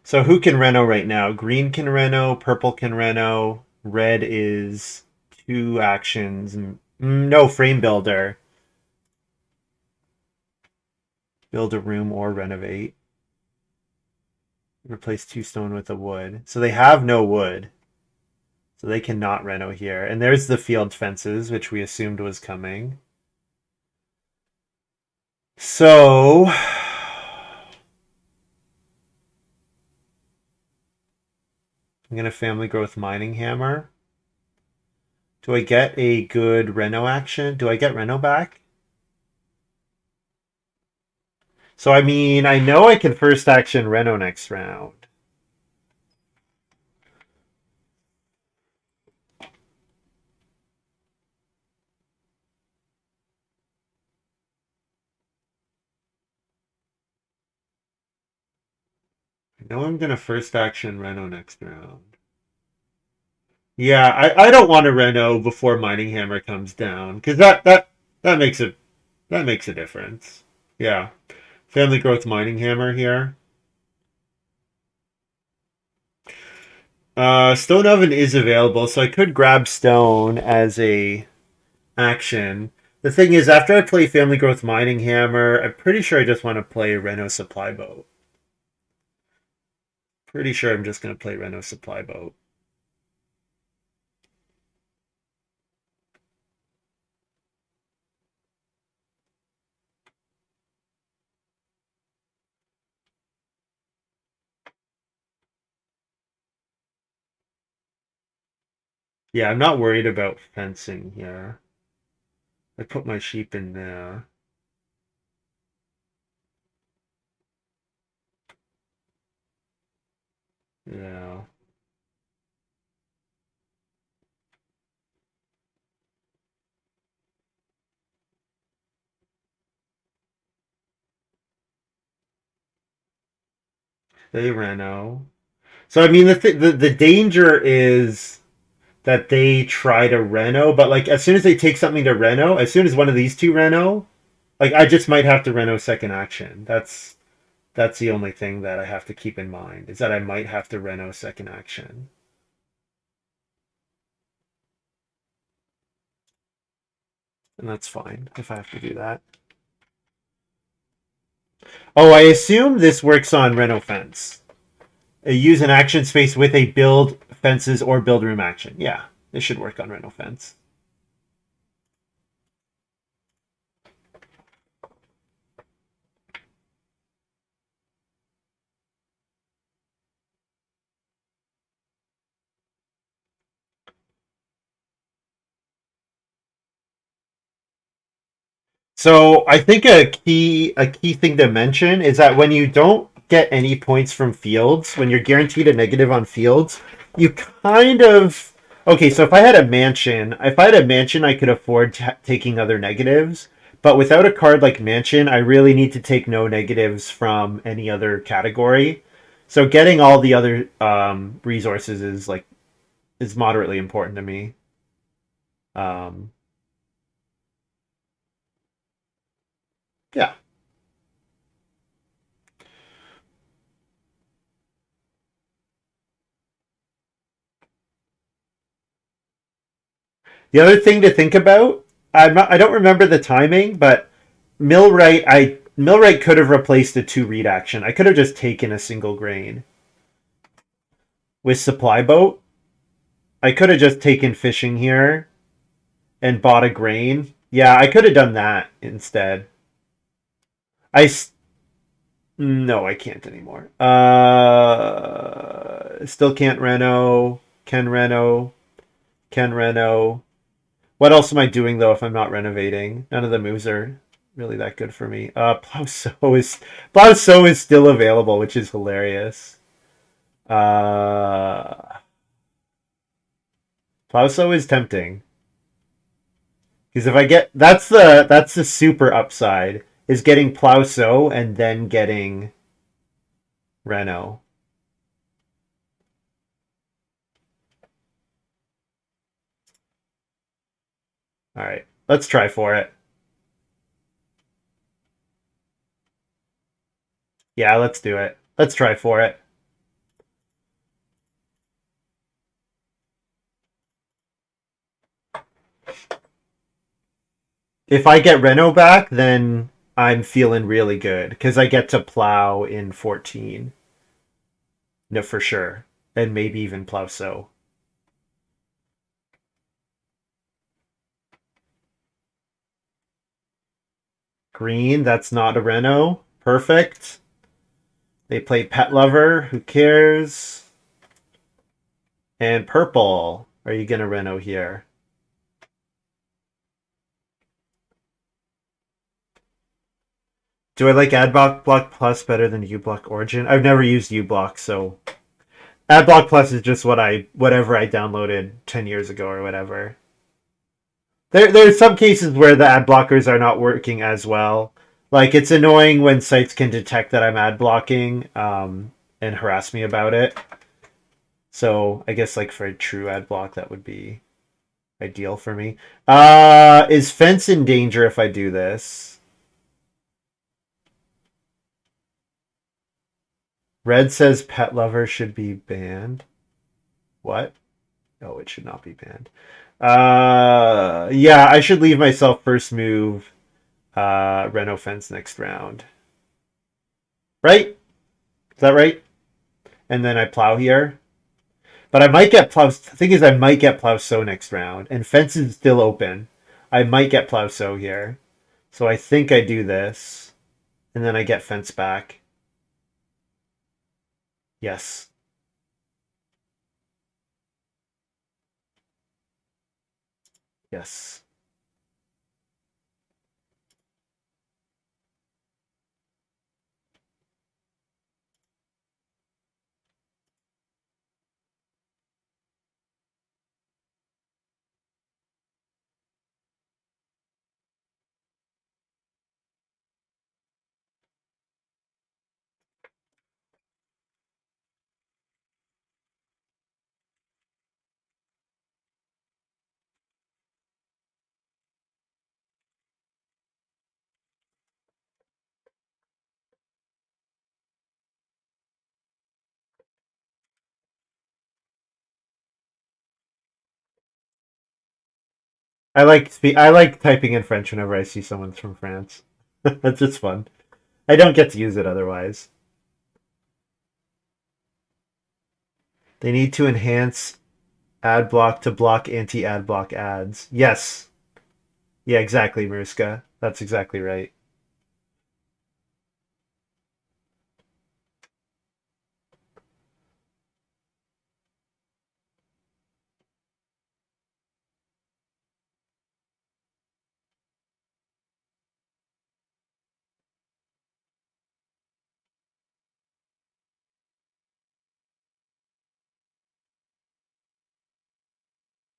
So who can reno right now? Green can reno, purple can reno, red is 2 actions. No, frame builder. Build a room or renovate. Replace 2 stone with a wood. So they have no wood. So they cannot reno here. And there's the field fences, which we assumed was coming. So I'm going to family growth mining hammer. Do I get a good reno action? Do I get reno back? So I mean, I know I can first action reno next round. I know I'm going to first action reno next round. Yeah, I don't want to reno before mining hammer comes down because that makes it that makes a difference. Yeah. Family growth mining hammer here. Stone Oven is available, so I could grab Stone as a action. The thing is, after I play Family Growth Mining Hammer, I'm pretty sure I just want to play Reno Supply Boat. Pretty sure I'm just going to play Reno Supply Boat. Yeah, I'm not worried about fencing here. I put my sheep in there. Yeah. They Reno. So I mean the danger is that they try to Reno, but like as soon as they take something to Reno, as soon as one of these two Reno, like I just might have to Reno second action. That's the only thing that I have to keep in mind is that I might have to Reno second action. And that's fine if I have to do that. Oh, I assume this works on Reno fence. Use an action space with a build fences or build room action. Yeah, this should work on Reno fence. So I think a key thing to mention is that when you don't get any points from fields, when you're guaranteed a negative on fields, you kind of okay. So if I had a mansion, I could afford taking other negatives. But without a card like mansion, I really need to take no negatives from any other category. So getting all the other resources is moderately important to me. Um, yeah. The other thing to think about, I don't remember the timing, but Millwright could have replaced a two read action. I could have just taken a single grain with supply boat. I could have just taken fishing here and bought a grain. Yeah, I could have done that instead. I no, I can't anymore. Still can't Reno. Can Reno. Can Reno. What else am I doing though if I'm not renovating? None of the moves are really that good for me. Plow so is still available, which is hilarious. Uh, Plow so is tempting because if I get that's the super upside is getting Plow so and then getting Reno. All right, let's try for it. Yeah, let's do it. Let's try for it. If I get Reno back, then I'm feeling really good because I get to plow in 14. No, for sure. And maybe even plow so. Green, that's not a Reno. Perfect. They play Pet Lover. Who cares? And purple. Are you going to Reno here? Do I like Adblock Plus better than uBlock Origin? I've never used uBlock, so Adblock Plus is just whatever I downloaded 10 years ago or whatever. There's some cases where the ad blockers are not working as well. Like it's annoying when sites can detect that I'm ad blocking and harass me about it. So I guess like for a true ad block, that would be ideal for me. Is fence in danger if I do this? Red says pet lover should be banned. What? Oh, it should not be banned. Yeah, I should leave myself first move. Reno fence next round. Right? Is that right? And then I plow here. But I might get plow. The thing is, I might get plow so next round, and fence is still open. I might get plow so here. So I think I do this, and then I get fence back. Yes. Yes. I like typing in French whenever I see someone's from France. It's just fun. I don't get to use it otherwise. They need to enhance ad block to block anti-ad block ads. Yes. Yeah, exactly, Mariska. That's exactly right.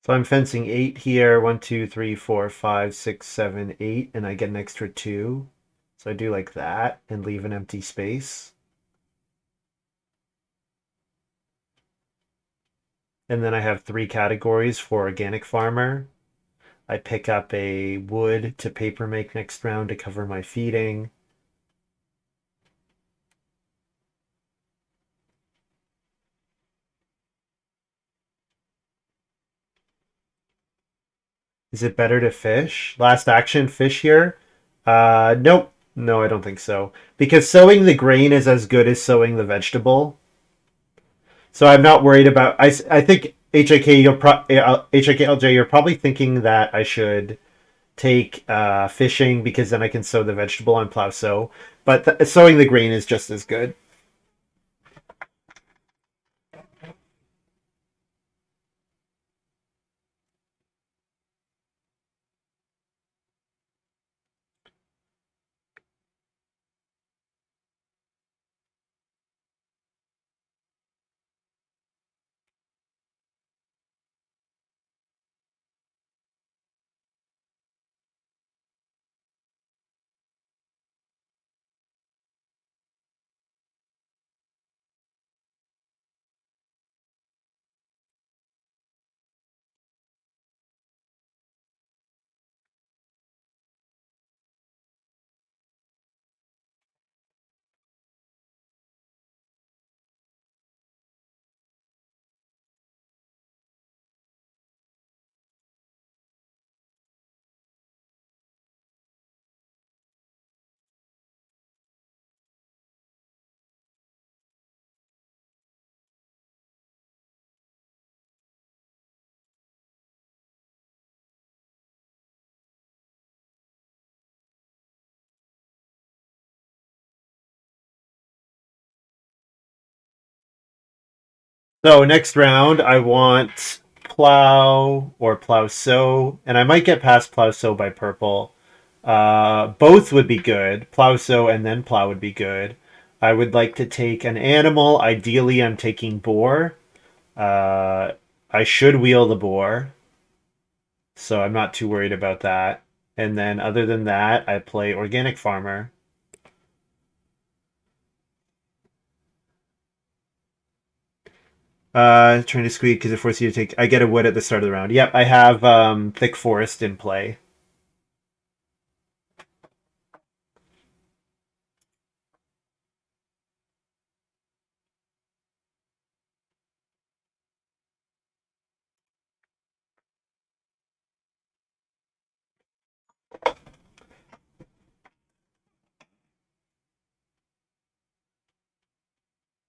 So I'm fencing 8 here. 1, 2, 3, 4, 5, 6, 7, 8, and I get an extra 2. So I do like that and leave an empty space. And then I have 3 categories for organic farmer. I pick up a wood to paper make next round to cover my feeding. Is it better to fish? Last action, fish here? Nope. No, I don't think so. Because sowing the grain is as good as sowing the vegetable. So I'm not worried about. I think HIKLJ, you're probably thinking that I should take fishing because then I can sow the vegetable on plow sow. But sowing the grain is just as good. So next round, I want plow or plow sow, and I might get past plow sow by purple. Both would be good. Plow sow and then plow would be good. I would like to take an animal. Ideally, I'm taking boar. Uh, I should wheel the boar, so I'm not too worried about that. And then other than that, I play organic farmer. Trying to squeak because it forces you to take. I get a wood at the start of the round. Yep, I have thick forest in play.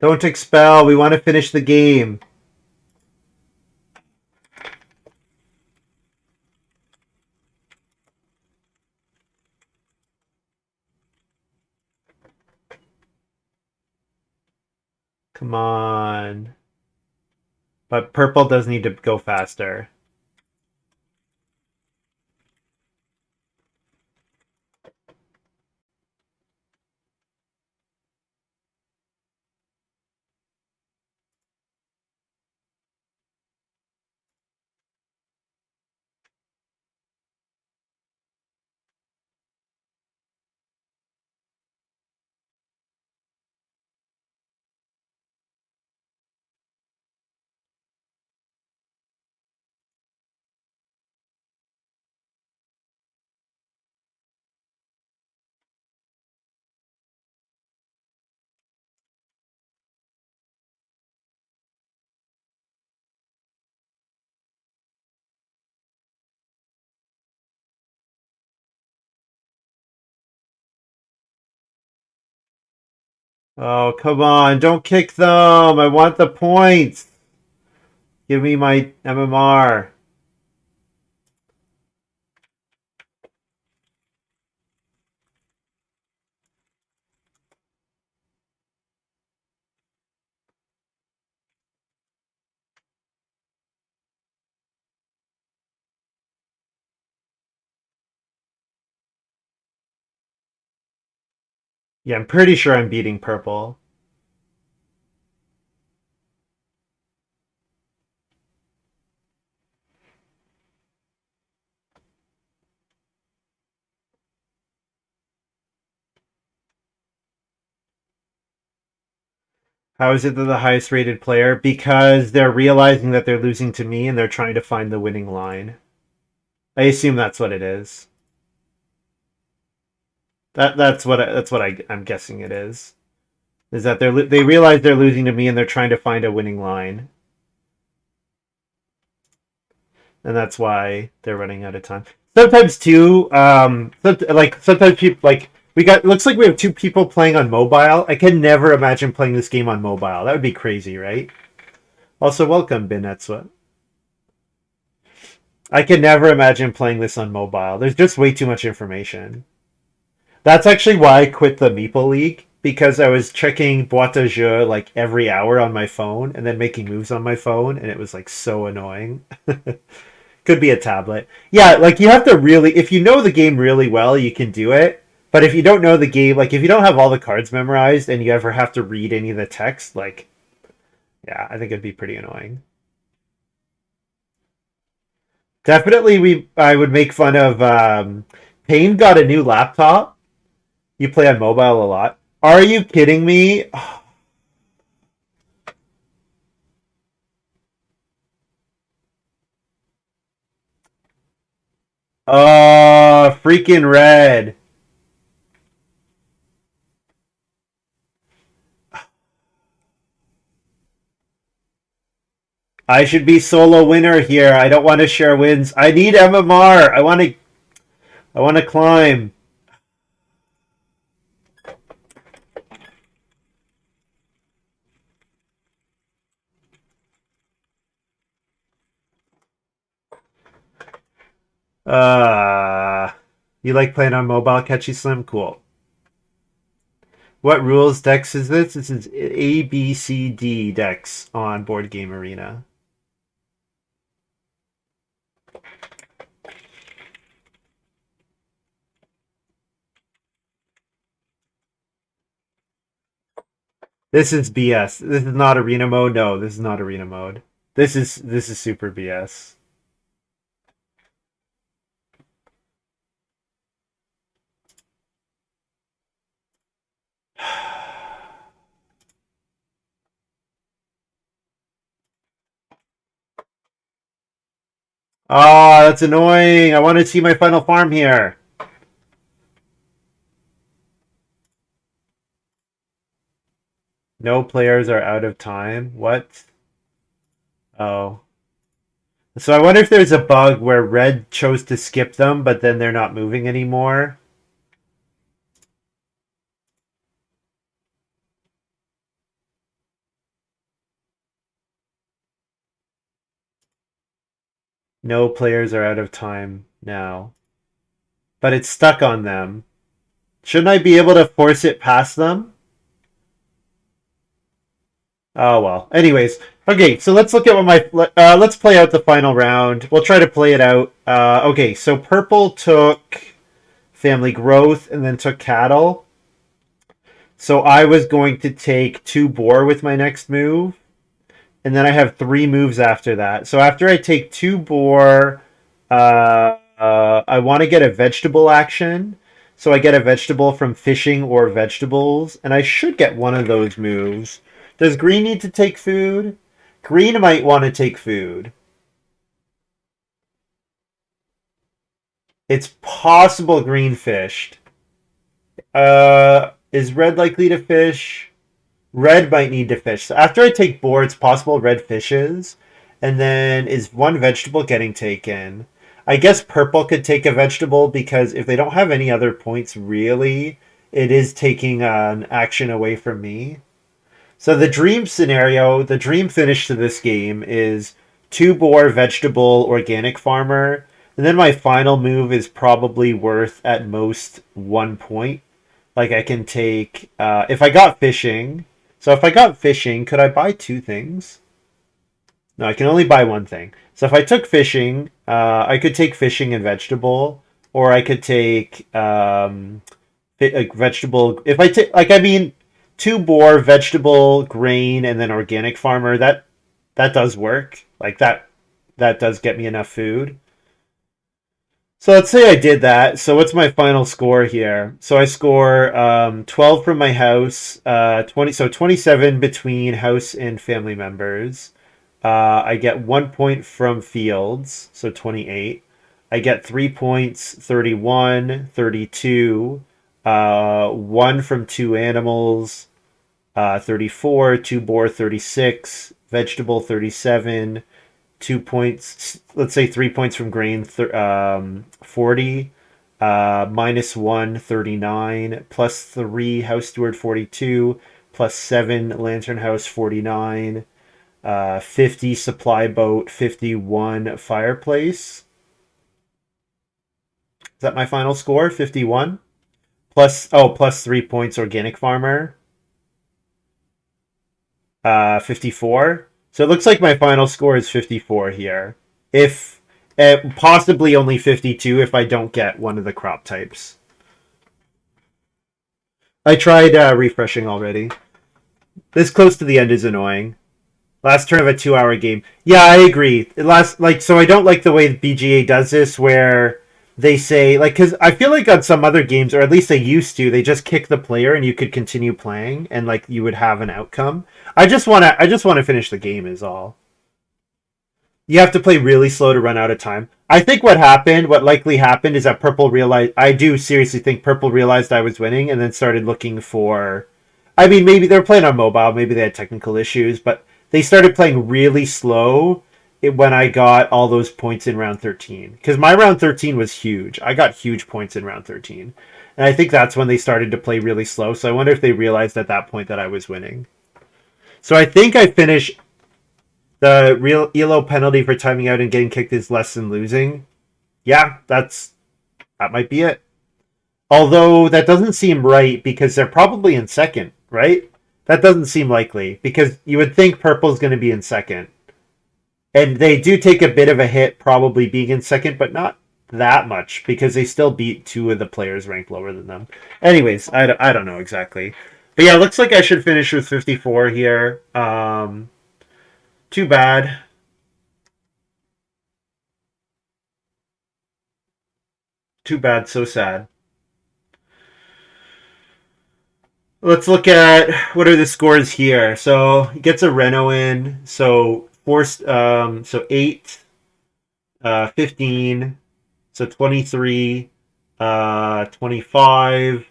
Don't expel. We want to finish the game. Come on. But purple does need to go faster. Oh, come on. Don't kick them. I want the points. Give me my MMR. Yeah, I'm pretty sure I'm beating purple. How is it they're the highest rated player? Because they're realizing that they're losing to me and they're trying to find the winning line. I assume that's what it is. I'm guessing it is. Is that they realize they're losing to me and they're trying to find a winning line, and that's why they're running out of time. Sometimes too, sometimes people we got. Looks like we have two people playing on mobile. I can never imagine playing this game on mobile. That would be crazy, right? Also, welcome, Binetswa. I can never imagine playing this on mobile. There's just way too much information. That's actually why I quit the Meeple League, because I was checking boîte à jeu like every hour on my phone and then making moves on my phone, and it was like so annoying. Could be a tablet. Yeah, like you have to really, if you know the game really well, you can do it. But if you don't know the game, like if you don't have all the cards memorized and you ever have to read any of the text, like, yeah, I think it'd be pretty annoying. Definitely, I would make fun of. Payne got a new laptop. You play on mobile a lot. Are you kidding me? Oh, freaking red. I should be solo winner here. I don't want to share wins. I need MMR. I want to climb. Uh you like playing on mobile, Catchy Slim? Cool. What rules decks is this? This is A B C D decks on Board Game Arena. This is BS. This is not arena mode. No, this is not arena mode. This is super BS. Oh, that's annoying. I want to see my final farm here. No players are out of time. What? Oh. So I wonder if there's a bug where red chose to skip them, but then they're not moving anymore. No players are out of time now. But it's stuck on them. Shouldn't I be able to force it past them? Oh well. Anyways, okay. So let's look at what my let's play out the final round. We'll try to play it out. Okay. So purple took family growth and then took cattle. So I was going to take 2 boar with my next move, and then I have 3 moves after that. So after I take 2 boar, I want to get a vegetable action. So I get a vegetable from fishing or vegetables, and I should get one of those moves. Does green need to take food? Green might want to take food. It's possible green fished. Is red likely to fish? Red might need to fish. So after I take boar, it's possible red fishes. And then is one vegetable getting taken? I guess purple could take a vegetable because if they don't have any other points, really, it is taking an action away from me. So the dream scenario, the dream finish to this game is 2 boar, vegetable, organic farmer. And then my final move is probably worth at most 1 point. Like I can take, if I got fishing, so if I got fishing, could I buy 2 things? No, I can only buy 1 thing. So if I took fishing, I could take fishing and vegetable, or I could take like vegetable. If I take, like, I mean, 2 boar, vegetable, grain, and then organic farmer. That does work. Like that does get me enough food. So let's say I did that. So what's my final score here? So I score 12 from my house, 20, so 27 between house and family members. I get 1 point from fields, so 28. I get 3 points, 31, 32. One from 2 animals, 34, 2 boar, 36, vegetable, 37, 2 points, let's say 3 points from grain, 40, minus 1, 39, plus 3, house steward, 42, plus 7, lantern house, 49, 50, supply boat, 51, fireplace. Is that my final score? 51? Plus 3 points, organic farmer, 54. So it looks like my final score is 54 here. If possibly only 52 if I don't get one of the crop types. I tried refreshing already. This close to the end is annoying. Last turn of a 2-hour game. Yeah, I agree. So I don't like the way BGA does this, where they say, like, because I feel like on some other games, or at least they used to, they just kick the player and you could continue playing, and like you would have an outcome. I just want to finish the game is all. You have to play really slow to run out of time. I think what likely happened, is that Purple realized. I do seriously think Purple realized I was winning and then started looking for. I mean, maybe they were playing on mobile, maybe they had technical issues, but they started playing really slow when I got all those points in round 13. Because my round 13 was huge. I got huge points in round 13. And I think that's when they started to play really slow. So I wonder if they realized at that point that I was winning. So I think I finished. The real ELO penalty for timing out and getting kicked is less than losing. Yeah, that might be it. Although that doesn't seem right because they're probably in second, right? That doesn't seem likely because you would think purple's going to be in second. And they do take a bit of a hit probably being in second, but not that much because they still beat 2 of the players ranked lower than them. Anyways, I don't know exactly. But yeah, looks like I should finish with 54 here. Too bad. Too bad, so sad. Let's look at what are the scores here. So he gets a Reno in. So so 8, 15, so 23, 25,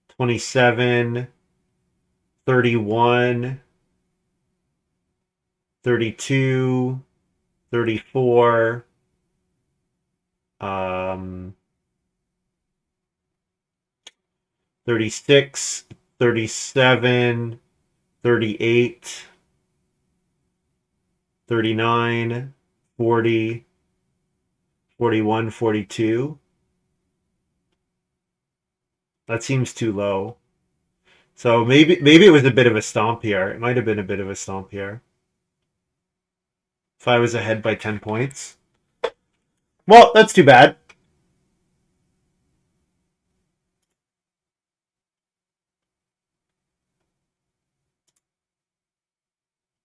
27, 31, 32, 34, um, 36, 37, 38, 39, 40, 41, 42. That seems too low. So maybe it was a bit of a stomp here. It might have been a bit of a stomp here. If I was ahead by 10 points. Well, that's too bad.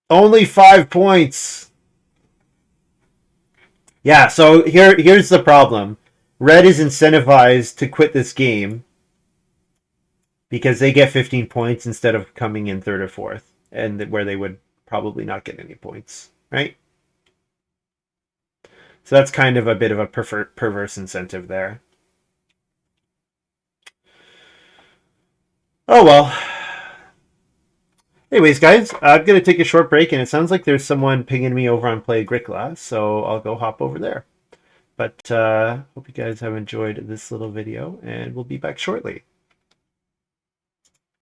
Only 5 points. Yeah, so here's the problem. Red is incentivized to quit this game because they get 15 points instead of coming in third or fourth, and where they would probably not get any points, right? So that's kind of a bit of a perverse incentive there. Oh well. Anyways, guys, I'm going to take a short break, and it sounds like there's someone pinging me over on Play-agricola, so I'll go hop over there. But hope you guys have enjoyed this little video, and we'll be back shortly.